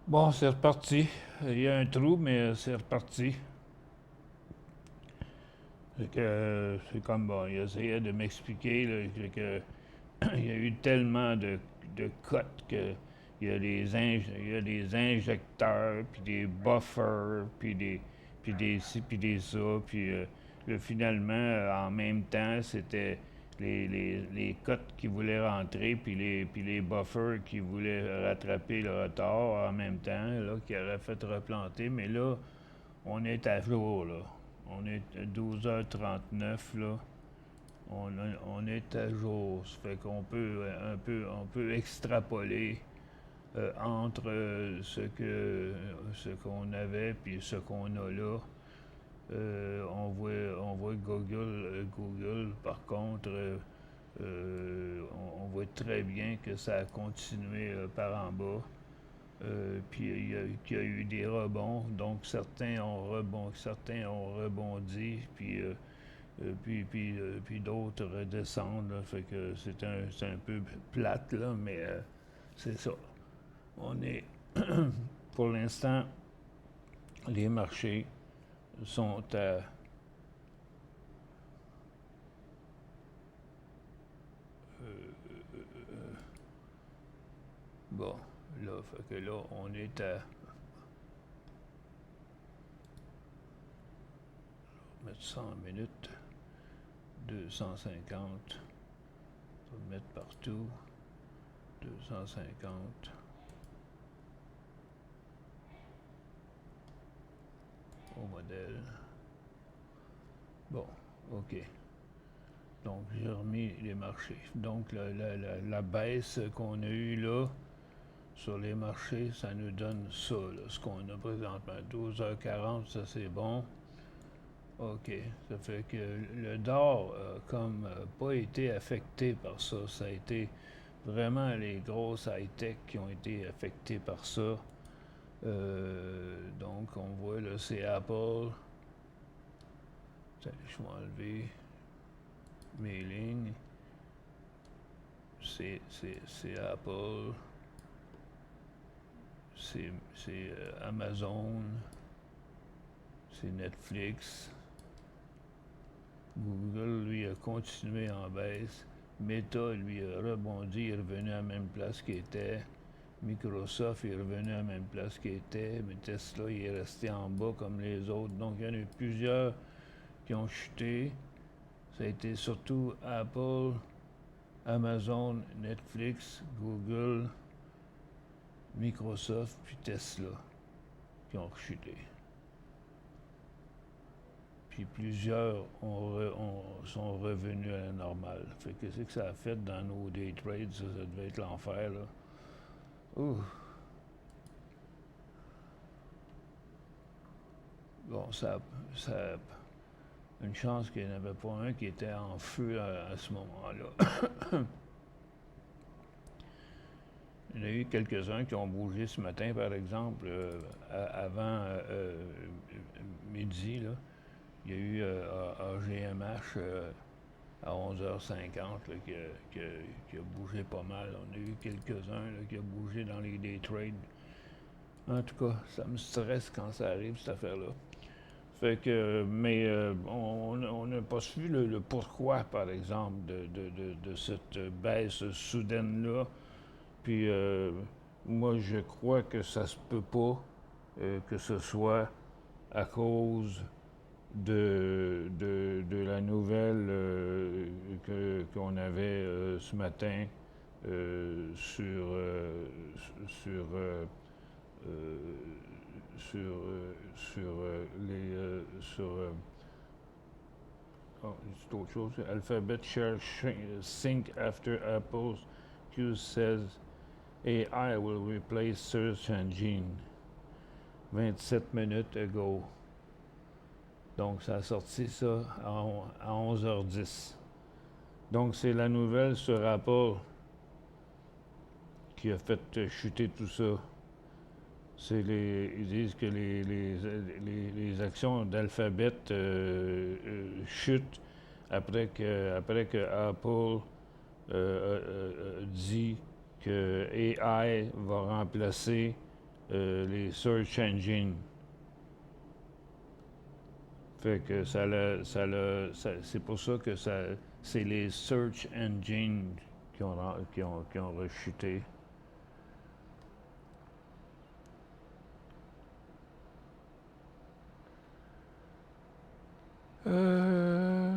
Bon, c'est reparti. Il y a un trou, mais c'est reparti. C'est comme, bon, il essayait de m'expliquer là, il y a eu tellement de cotes que il y a des injecteurs, puis des buffers, puis des ci, puis des ça, puis finalement, en même temps, c'était les cotes qui voulaient rentrer, puis les buffers qui voulaient rattraper le retard en même temps, là, qui auraient fait replanter, mais là, on est à jour, là. On est à 12h39, là. On est à jour. Ça fait qu'on peut on peut extrapoler entre ce qu'on avait puis ce qu'on a là. On voit Google, par contre, on voit très bien que ça a continué par en bas. Puis qu'il y a eu des rebonds, donc certains ont rebondi, puis d'autres redescendent. Là, fait que c'est un peu plate, là, mais c'est ça. On est, pour l'instant, les marchés sont à bon, là, fait que là, on est à mettre 100 minutes, 250, on va mettre partout, 250. Au modèle. Bon, OK. Donc, j'ai remis les marchés. Donc, la baisse qu'on a eue là, sur les marchés, ça nous donne ça, là, ce qu'on a présentement. 12h40, ça c'est bon. OK. Ça fait que le DOR a comme pas été affecté par ça. Ça a été vraiment les grosses high-tech qui ont été affectées par ça. Donc, on voit là, c'est Apple. Je vais enlever mes lignes. C'est Apple. C'est Amazon. C'est Netflix. Google, lui, a continué en baisse. Meta, lui, a rebondi, il est revenu à la même place qu'il était. Microsoft est revenu à la même place qu'il était, mais Tesla, il est resté en bas comme les autres. Donc, il y en a eu plusieurs qui ont chuté. Ça a été surtout Apple, Amazon, Netflix, Google, Microsoft, puis Tesla qui ont chuté. Puis plusieurs sont revenus à la normale. Fait que qu'est-ce que ça a fait dans nos day trades? Ça devait être l'enfer, là. Ouh. Bon, ça une chance qu'il n'y en avait pas un qui était en feu à ce moment-là. Il y en a eu quelques-uns qui ont bougé ce matin, par exemple, avant midi, là. Il y a eu AGMH à 11h50 là, qui a bougé pas mal. On a eu quelques-uns là, qui ont bougé dans les day trades. En tout cas, ça me stresse quand ça arrive, cette affaire-là. Fait que, mais on n'a pas su le pourquoi, par exemple, de cette baisse soudaine-là. Puis moi, je crois que ça se peut pas que ce soit à cause de la nouvelle qu'on avait ce matin sur les oh, c'est autre chose. Alphabet share sink after Apple's Q says AI will replace search engine. 27 minutes ago. Donc, ça a sorti ça à 11h10. Donc, c'est la nouvelle sur Apple qui a fait chuter tout ça. Ils disent que les actions d'Alphabet chutent après que Apple dit que AI va remplacer les search engines. Fait que c'est pour ça que c'est les search engines qui ont rechuté. Euh...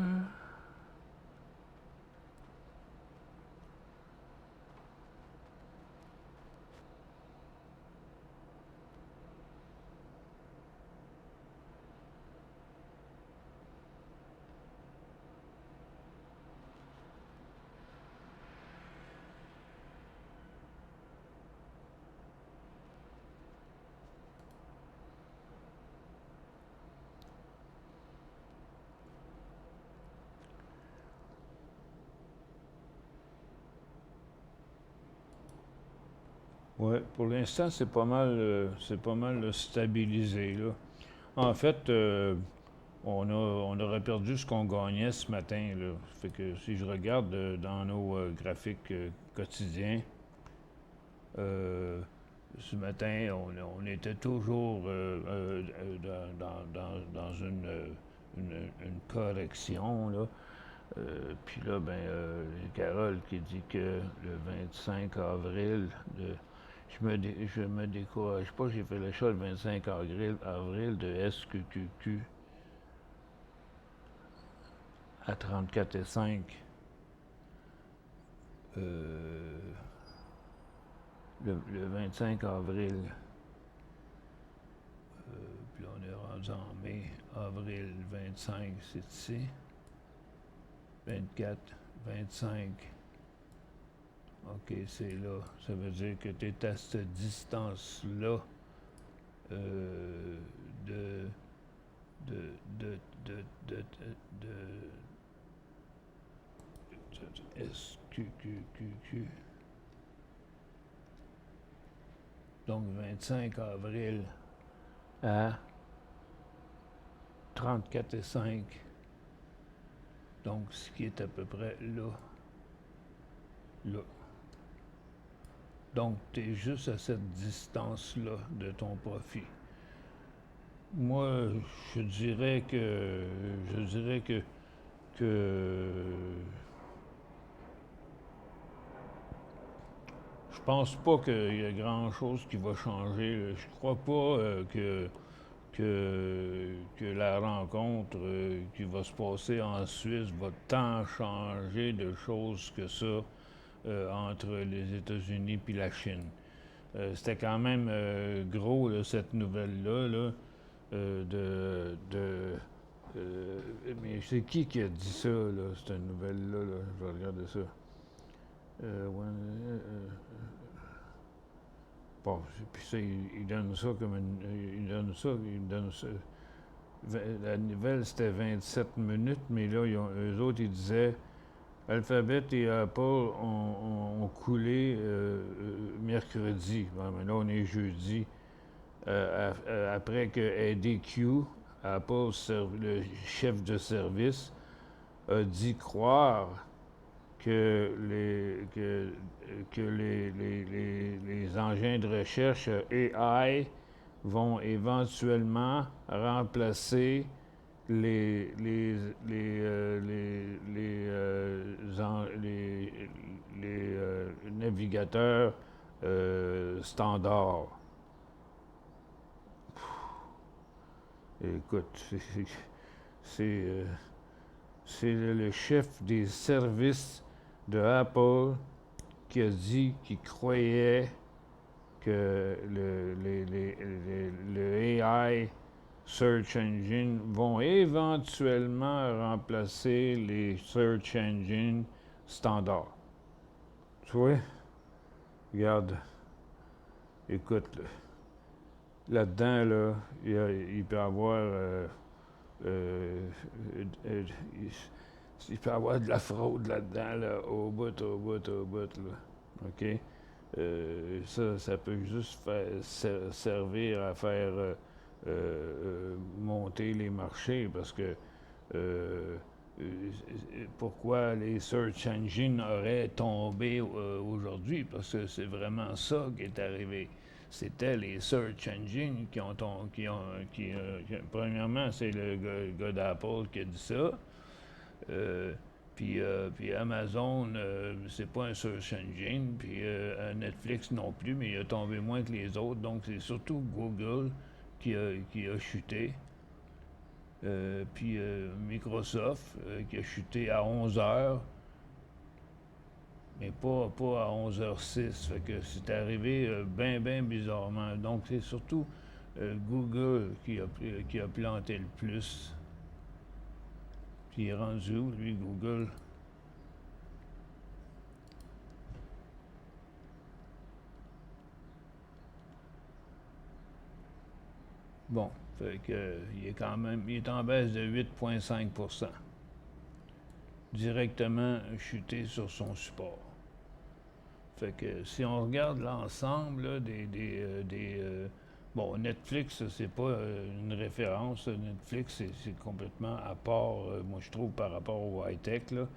Ouais, pour l'instant, c'est pas mal stabilisé, là. En fait, on aurait perdu ce qu'on gagnait ce matin, là. Fait que si je regarde dans nos graphiques quotidiens, ce matin, on était toujours dans une correction, là. Puis là, Carole qui dit que le 25 avril, je me décourage pas, j'ai fait l'achat le 25 avril de SQQQ à 34,5. Le 25 avril. Puis là, on est rendu en mai. Avril 25, c'est ici. 24, 25. OK, c'est là. Ça veut dire que tu es à cette distance-là de SQQQ. Donc 25 avril à 34,5. Donc ce qui est à peu près là. Là. Donc tu es juste à cette distance-là de ton profit. Moi, je dirais que je pense pas qu'il y a grand-chose qui va changer. Je crois pas que la rencontre qui va se passer en Suisse va tant changer de choses que ça entre les États-Unis et la Chine. C'était quand même gros, là, cette nouvelle-là, là, mais c'est qui a dit ça, là, cette nouvelle-là, là? Je vais regarder ça. Bon, puis ça, il donne ça comme il donne ça. La nouvelle, c'était 27 minutes, mais là, eux autres, ils disaient Alphabet et Apple ont coulé mercredi. Bon, mais là, on est jeudi. Après que ADQ, Apple, le chef de service, a dit croire que les engins de recherche AI vont éventuellement remplacer les navigateurs standards. Écoute, c'est le chef des services de Apple qui a dit qu'il croyait que le AI Search Engine vont éventuellement remplacer les Search Engines standards. Tu vois? Regarde. Écoute, là-dedans, là, il peut y avoir... il peut y avoir de la fraude là-dedans, là, au bout, là. OK? Ça peut juste servir à faire monter les marchés parce que pourquoi les search engines auraient tombé aujourd'hui? Parce que c'est vraiment ça qui est arrivé. c'était les search engines premièrement, c'est le gars d'Apple qui a dit ça. Puis Amazon, c'est pas un search engine, puis Netflix non plus, mais il a tombé moins que les autres. Donc, c'est surtout Google qui a chuté. Puis Microsoft qui a chuté à 11 heures, mais pas à 11h06. Fait que c'est arrivé bien bizarrement. Donc, c'est surtout Google qui a planté le plus. Puis il est rendu où, lui, Google? Bon, fait que il est en baisse de 8,5%. Directement chuté sur son support. Fait que si on regarde l'ensemble là, bon, Netflix, c'est pas une référence. Netflix, c'est complètement à part, moi je trouve, par rapport au high-tech. Là.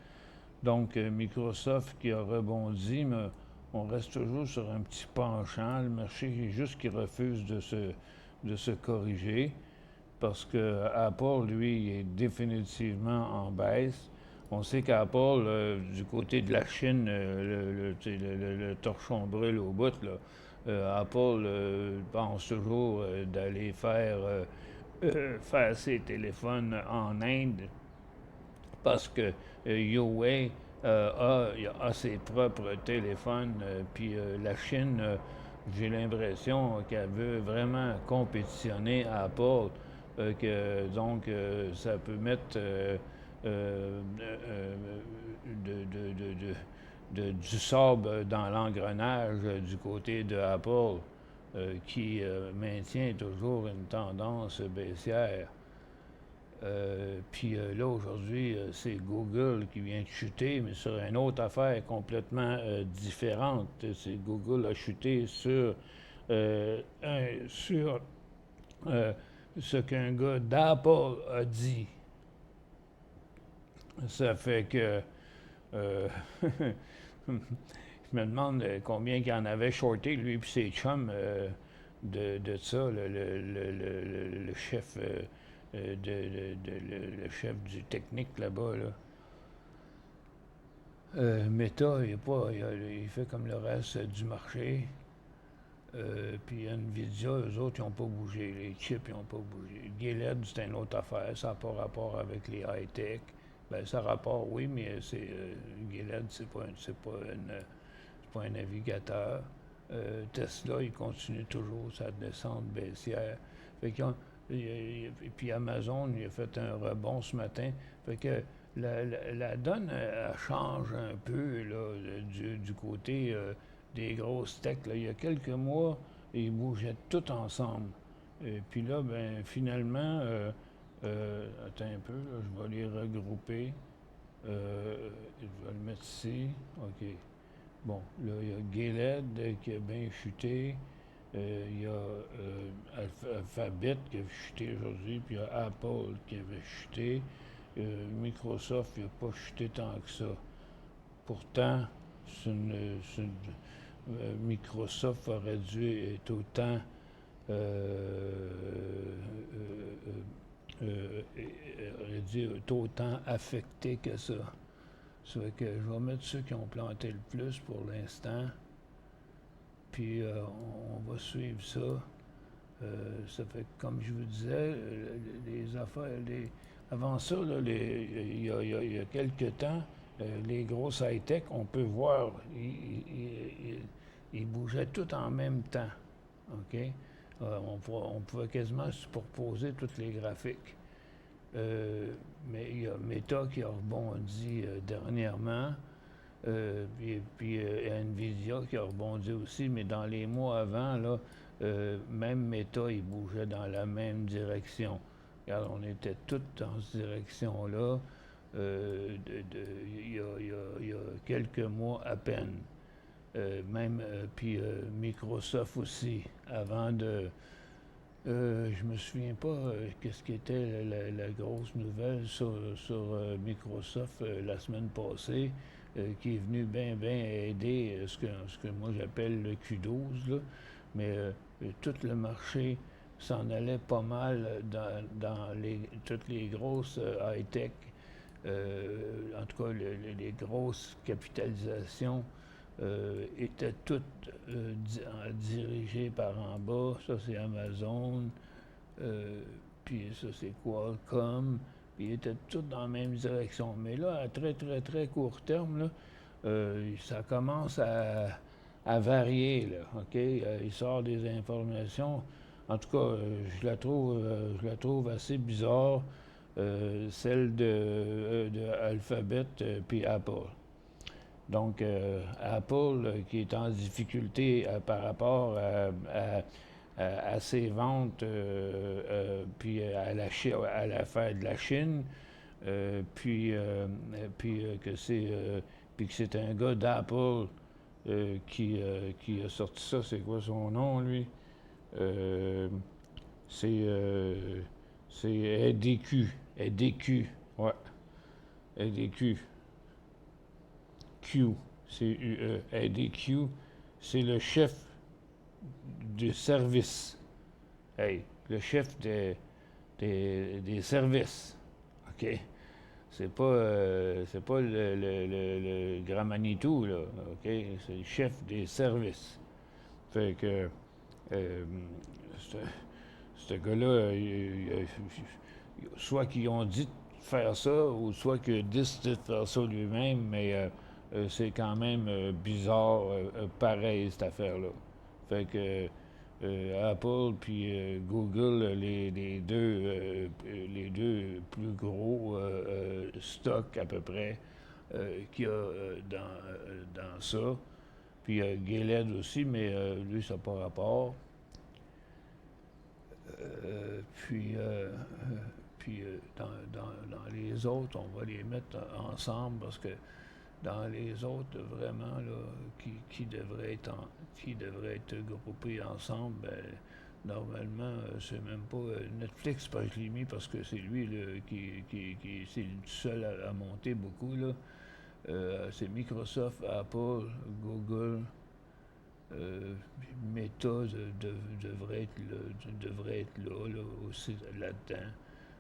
Donc, Microsoft qui a rebondi, mais on reste toujours sur un petit penchant. Le marché est juste qui refuse de se corriger parce que Apple, lui, il est définitivement en baisse. On sait qu'Apple, du côté de la Chine, le torchon brûle au bout, là. Apple pense toujours d'aller faire ses téléphones en Inde parce que Huawei a ses propres téléphones, puis la Chine, j'ai l'impression qu'elle veut vraiment compétitionner à Apple, donc ça peut mettre du sable dans l'engrenage du côté de Apple, qui maintient toujours une tendance baissière. Puis là, aujourd'hui, c'est Google qui vient de chuter, mais sur une autre affaire complètement différente. C'est Google a chuté sur ce qu'un gars d'Apple a dit. Ça fait que je me demande combien il en avait shorté, lui et ses chums, de ça, le chef, le chef du technique là-bas. Là. Meta, il fait comme le reste du marché. Puis Nvidia, eux autres, ils n'ont pas bougé. Les chips, ils n'ont pas bougé. Gilead, c'est une autre affaire. Ça n'a pas rapport avec les high-tech. Ben, ça a rapport, oui, mais Gilead, c'est pas un navigateur. Tesla, il continue toujours sa descente baissière. Fait et puis Amazon, il a fait un rebond ce matin. Fait que la donne, elle change un peu là, du côté des grosses techs. Là. Il y a quelques mois, ils bougeaient tout ensemble. Et puis là, ben finalement, attends un peu, là, je vais les regrouper. Je vais le mettre ici. OK. Bon, là, il y a Gilead qui a bien chuté. Il y a Alphabet qui a chuté aujourd'hui, puis il y a Apple qui avait chuté. Microsoft, il n'a pas chuté tant que ça. Pourtant, Microsoft aurait dû être autant aurait dû être autant affecté que ça. Ça fait que je vais mettre ceux qui ont planté le plus pour l'instant. Puis on va suivre ça. Ça fait que, comme je vous disais, les affaires, avant ça, il y a quelques temps, les grosses high-tech, on peut voir, ils bougeaient tout en même temps. OK? On pouvait quasiment superposer tous les graphiques. Mais il y a Meta qui a rebondi dernièrement. Puis Nvidia qui a rebondi aussi, mais dans les mois avant, là, même Meta, il bougeait dans la même direction. Regarde, on était tous dans cette direction-là il y a quelques mois à peine. Puis Microsoft aussi, avant de... je me souviens pas qu'est-ce qui était la grosse nouvelle sur Microsoft la semaine passée, qui est venu bien aider ce que moi j'appelle le Q12, là. mais tout le marché s'en allait pas mal dans toutes les grosses high-tech, en tout cas les grosses capitalisations étaient toutes dirigées par en bas. Ça, c'est Amazon, puis ça, c'est Qualcomm, puis ils étaient tous dans la même direction. Mais là, à très, très, très court terme, là, ça commence à varier, là, OK? Il sort des informations. En tout cas, je la trouve assez bizarre, celle de Alphabet puis Apple. Donc, Apple qui est en difficulté par rapport à ses ventes, puis à la fête de la Chine, puis que c'est un gars d'Apple qui a sorti ça. C'est quoi son nom, lui? C'est EDQ. EDQ, ouais. EDQ. Q, C-U-E. EDQ, c'est le chef du service. Hey, le chef des services. OK? C'est pas le grand Manitou, là. OK? C'est le chef des services. Fait que ce gars-là, soit qu'ils ont dit de faire ça, ou soit qu'il a décidé de faire ça lui-même, mais c'est quand même bizarre, pareil, cette affaire-là. Fait que Apple puis Google, les deux plus gros stocks à peu près qu'il y a dans ça. Puis Gilead aussi, mais lui, ça n'a pas rapport. Puis dans les autres, on va les mettre ensemble parce que dans les autres, vraiment, là, qui devraient être groupés ensemble, ben, normalement, c'est même pas Netflix, parce que je l'ai mis parce que c'est lui là, c'est le seul à monter beaucoup, là. C'est Microsoft, Apple, Google, Meta devrait être là aussi là-dedans.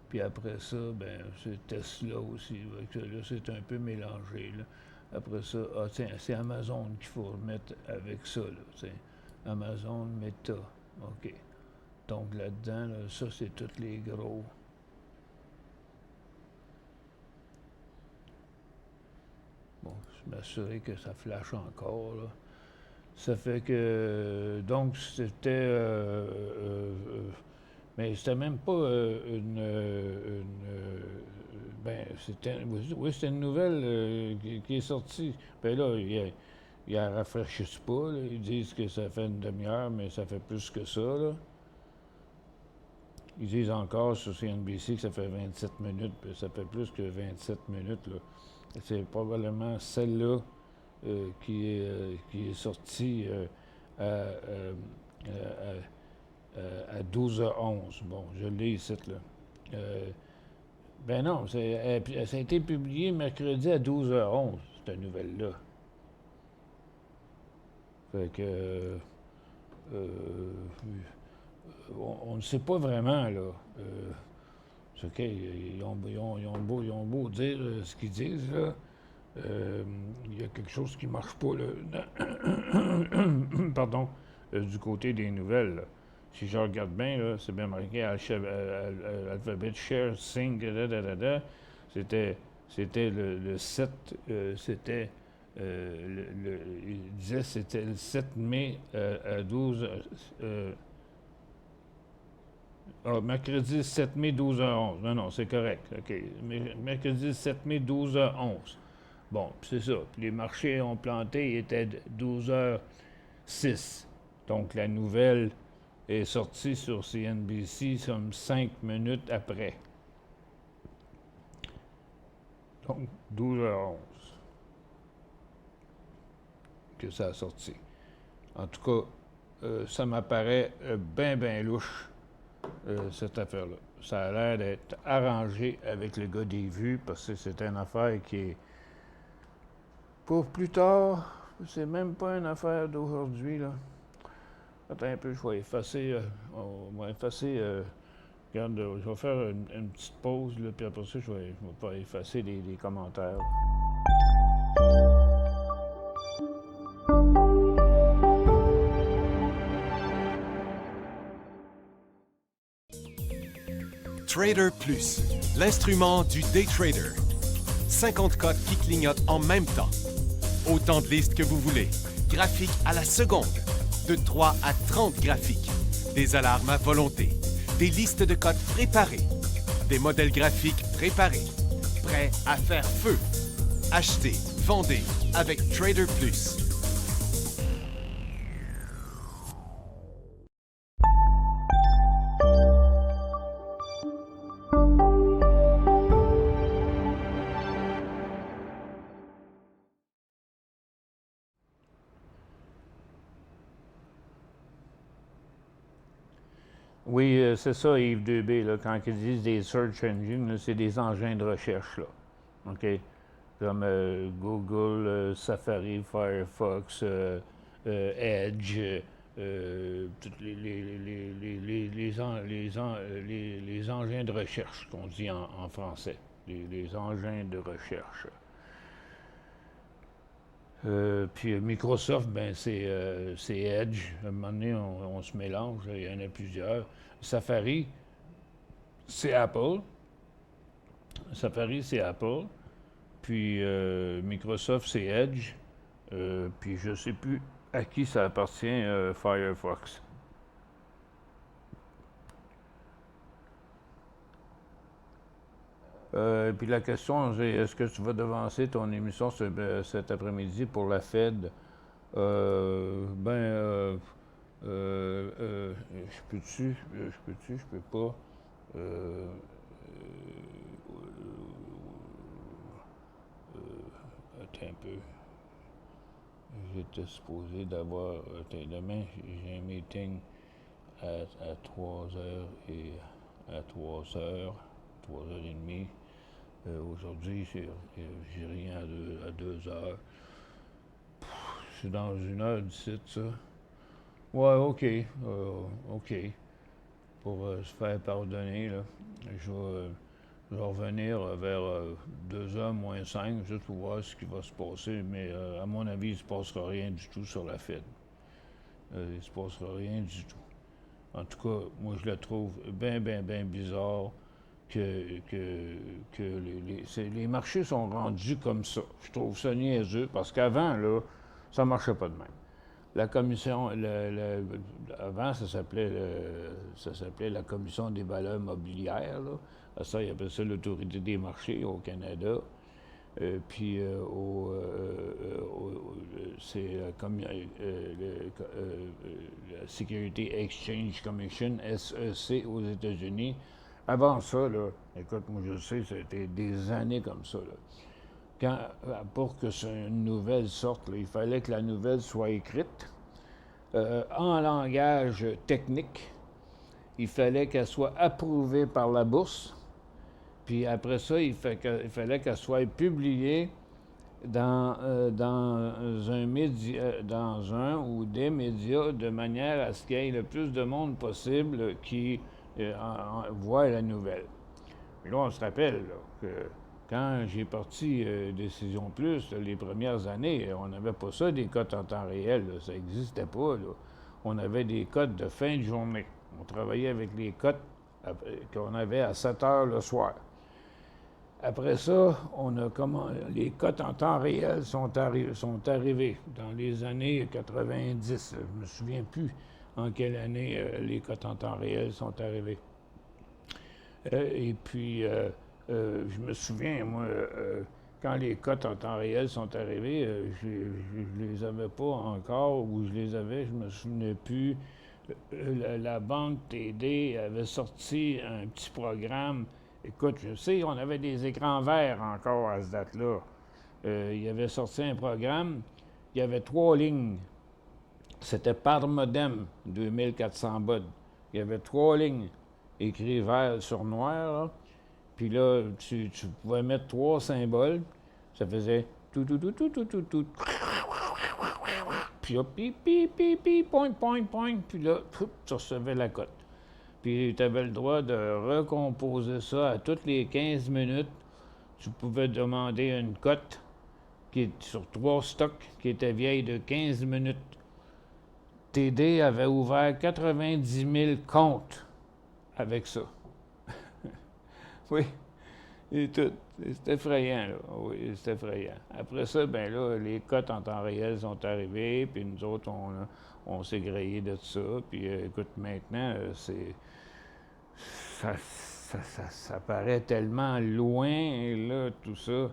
Puis après ça, ben c'est Tesla aussi. Là, c'est un peu mélangé. Là. Après ça, tiens, c'est Amazon qu'il faut remettre avec ça. Là, tiens. Amazon, Meta. OK. Donc là-dedans, là, ça, c'est tous les gros. Bon, je m'assurer que ça flash encore. Là. Ça fait que. Donc, c'était. Mais c'était même pas ben, c'était une nouvelle qui est sortie. Ben là, ils la rafraîchissent pas. Là. Ils disent que ça fait une demi-heure, mais ça fait plus que ça. Là. Ils disent encore sur CNBC que ça fait 27 minutes, puis ça fait plus que 27 minutes. Là. C'est probablement celle-là qui est sortie à 12h11. Bon, je l'ai ici, là. Ben non, ça a été publié mercredi à 12h11, cette nouvelle-là. Fait que... on ne sait pas vraiment, là. C'est OK, ils ont beau dire ce qu'ils disent, là. Il y a quelque chose qui ne marche pas, là. Pardon, du côté des nouvelles, là. Si je regarde bien, là, c'est bien marqué Alphabet Share Sync, C'était le 7, c'était il disait c'était le 7 mai à 12 mercredi 7 mai 12h11. Non, c'est correct. OK. Mercredi 7 mai 12h11. Bon, c'est ça. Puis les marchés ont planté, il était 12h06. Donc la nouvelle est sortie sur CNBC comme 5 minutes après. Donc 12h11 que ça a sorti. En tout cas, ça m'apparaît bien louche, cette affaire-là. Ça a l'air d'être arrangé avec le gars des vues parce que c'est une affaire qui est pour plus tard. C'est même pas une affaire d'aujourd'hui, là. Attends un peu, je vais effacer. Regarde, je vais faire une petite pause, là, puis après ça, je vais pas effacer les commentaires. Trader Plus, l'instrument du day trader. 50 cotes qui clignotent en même temps. Autant de listes que vous voulez. Graphiques à la seconde. De 3 à 30 graphiques. Des alarmes à volonté. Des listes de cotes préparées. Des modèles graphiques préparés. Prêts à faire feu. Achetez, vendez avec Trader Plus. Oui, c'est ça, Yves Dubé, là, quand ils disent des search engines, là, c'est des engins de recherche, là. OK? Comme Google, Safari, Firefox, Edge, tous les engins de recherche qu'on dit en français. Les engins de recherche. Puis Microsoft, ben c'est Edge. À un moment donné, on se mélange, il y en a plusieurs. Safari, c'est Apple. Safari, c'est Apple. Puis Microsoft, c'est Edge. Puis je ne sais plus à qui ça appartient, Firefox. Puis la question, c'est est-ce que tu vas devancer ton émission cet après-midi pour la Fed? Je peux-tu? Je peux pas. Attends un peu. J'étais supposé d'avoir. Demain, j'ai un meeting à 3 heures et à 3 heures, 3h30. Aujourd'hui, j'ai rien à 2 heures. C'est dans 1h17, ça. Ouais, OK. Pour se faire pardonner, là, je vais revenir vers 2h moins 5, juste pour voir ce qui va se passer. Mais à mon avis, il ne se passera rien du tout sur la Fed. Il ne se passera rien du tout. En tout cas, moi, je la trouve bien bizarre que les marchés sont rendus comme ça. Je trouve ça niaiseux, parce qu'avant, là, ça ne marchait pas de même. La commission, avant, ça s'appelait la commission des valeurs mobilières, là. Ça, ils appellent ça l'autorité des marchés au Canada. C'est la Security Exchange Commission, SEC, aux États-Unis. Avant ça, là, écoute, moi je sais, c'était des années comme ça, là. Pour que une nouvelle sorte, là, il fallait que la nouvelle soit écrite en langage technique. Il fallait qu'elle soit approuvée par la bourse. Puis après ça, il fallait qu'elle soit publiée dans un ou des médias de manière à ce qu'il y ait le plus de monde possible qui voit la nouvelle. Puis là, on se rappelle là, que quand j'ai parti Décision Plus, les premières années, on n'avait pas ça, des cotes en temps réel. Là, ça n'existait pas. Là. On avait des cotes de fin de journée. On travaillait avec les cotes qu'on avait à 7 heures le soir. Après ça, les cotes en temps réel sont arrivées dans les années 90. Je ne me souviens plus en quelle année les cotes en temps réel sont arrivées. Et puis, je me souviens, moi, quand les cotes en temps réel sont arrivées, je ne les avais pas encore, ou je les avais, je ne me souvenais plus. La banque TD avait sorti un petit programme. Écoute, je sais, on avait des écrans verts encore à cette date-là. Il avait sorti un programme, il y avait 3 lignes. C'était par modem, 2400 baud. Il y avait 3 lignes, écrit vert sur noir, là. Puis là, tu pouvais mettre 3 symboles. Ça faisait tout. puis là, point, puis là, tu recevais la cote. Puis tu avais le droit de recomposer ça à toutes les 15 minutes. Tu pouvais demander une cote qui est sur 3 stocks qui était vieille de 15 minutes. TD avait ouvert 90 000 comptes avec ça. Oui, et tout. C'est effrayant, là. Oui, c'est effrayant. Après ça, ben là, les cotes en temps réel sont arrivées, puis nous autres, on s'est grillé de ça. Puis écoute, maintenant, ça paraît tellement loin, là, tout ça.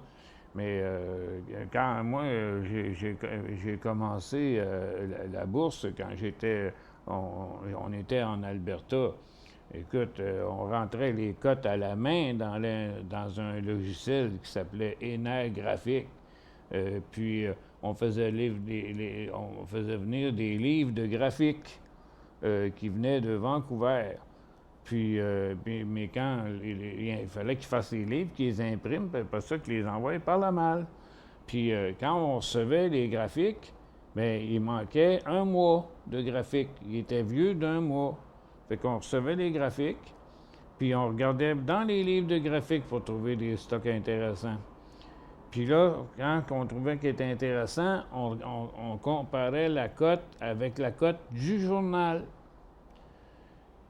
Mais quand moi, j'ai commencé la bourse, quand on était en Alberta, écoute, on rentrait les cotes à la main dans un logiciel qui s'appelait Ener Graphique. Puis on faisait venir des livres de graphique qui venaient de Vancouver. Puis, mais quand il fallait qu'ils fassent les livres, qu'ils les impriment, puis après ça, qu'ils les envoient par la malle. Puis, quand on recevait les graphiques, bien, il manquait un mois de graphiques. Il était vieux d'1 mois. Fait qu'on recevait les graphiques, puis on regardait dans les livres de graphiques pour trouver des stocks intéressants. Puis là, quand on trouvait qu'il était intéressant, on comparait la cote avec la cote du journal.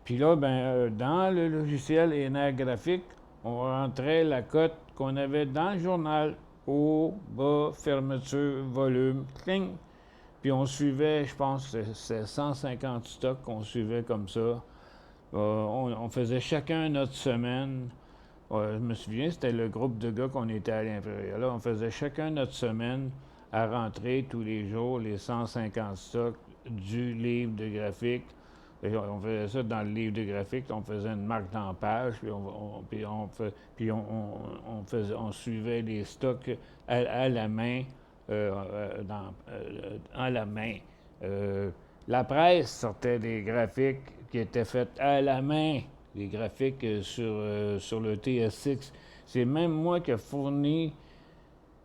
Puis là, dans le logiciel Ener Graphique, on rentrait la cote qu'on avait dans le journal, haut, bas, fermeture, volume, cling. Puis on suivait, je pense, c'est 150 stocks qu'on suivait comme ça. On faisait chacun notre semaine. Je me souviens, c'était le groupe de gars qu'on était à l'intérieur. Là, on faisait chacun notre semaine à rentrer tous les jours les 150 stocks du livre de graphique. Et on faisait ça dans le livre de graphique, on faisait une marque dans la page, puis on suivait les stocks à la main, à la main. La presse sortait des graphiques qui étaient faits à la main, des graphiques sur le TSX. C'est même moi qui ai fourni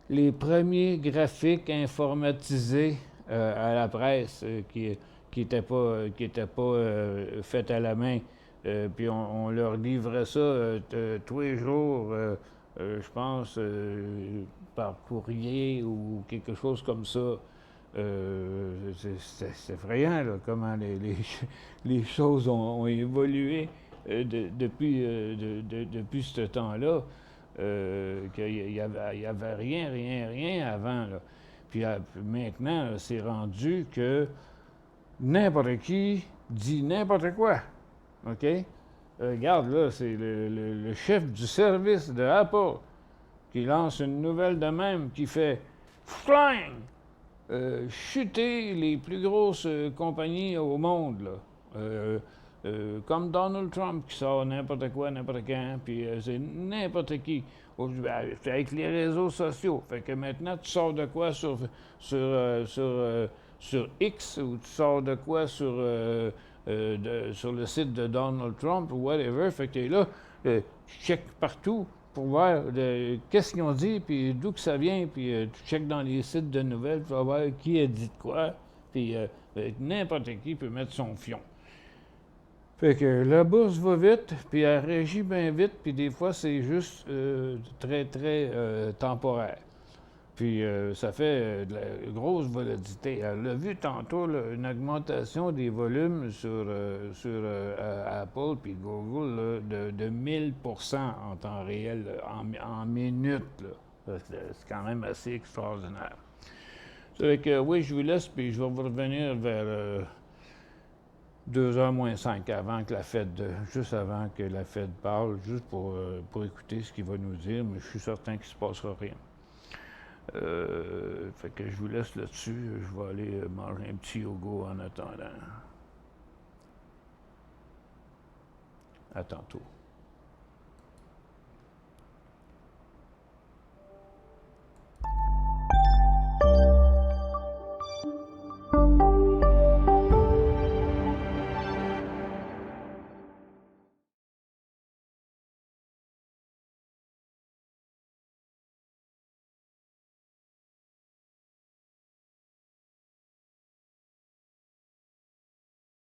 les premiers graphiques informatisés à la presse qui n'étaient pas faits à la main. Puis on leur livrait ça tous les jours, je pense, par courrier ou quelque chose comme ça. C'est effrayant, là, comment les choses ont évolué depuis ce temps-là. Qu'il n'y avait rien avant. Là. Puis maintenant, c'est rendu que n'importe qui dit n'importe quoi. OK? Regarde, là, c'est le chef du service de Apple qui lance une nouvelle de même qui fait fling! Chuter les plus grosses compagnies au monde, là. Comme Donald Trump qui sort n'importe quoi, n'importe quand, puis c'est n'importe qui. C'est avec les réseaux sociaux. Fait que maintenant, tu sors de quoi sur X ou tu sors de quoi sur le site de Donald Trump ou whatever. Fait que t'es là, tu checkes partout pour voir qu'est-ce qu'ils ont dit, puis d'où que ça vient, puis tu checkes dans les sites de nouvelles, tu vas voir qui a dit de quoi, puis n'importe qui peut mettre son fion. Fait que la bourse va vite, puis elle réagit bien vite, puis des fois, c'est juste très, très temporaire. Puis ça fait de la grosse volatilité. Elle a vu tantôt là, une augmentation des volumes sur Apple puis Google là, de 1000% en temps réel, en minutes. Là. C'est quand même assez extraordinaire. C'est que oui, je vous laisse, puis je vais vous revenir vers 2h moins 5 avant que la Fed, juste avant que la Fed parle, juste pour écouter ce qu'il va nous dire, mais je suis certain qu'il ne se passera rien. Fait que je vous laisse là-dessus. Je vais aller manger un petit yogourt en attendant. À tantôt.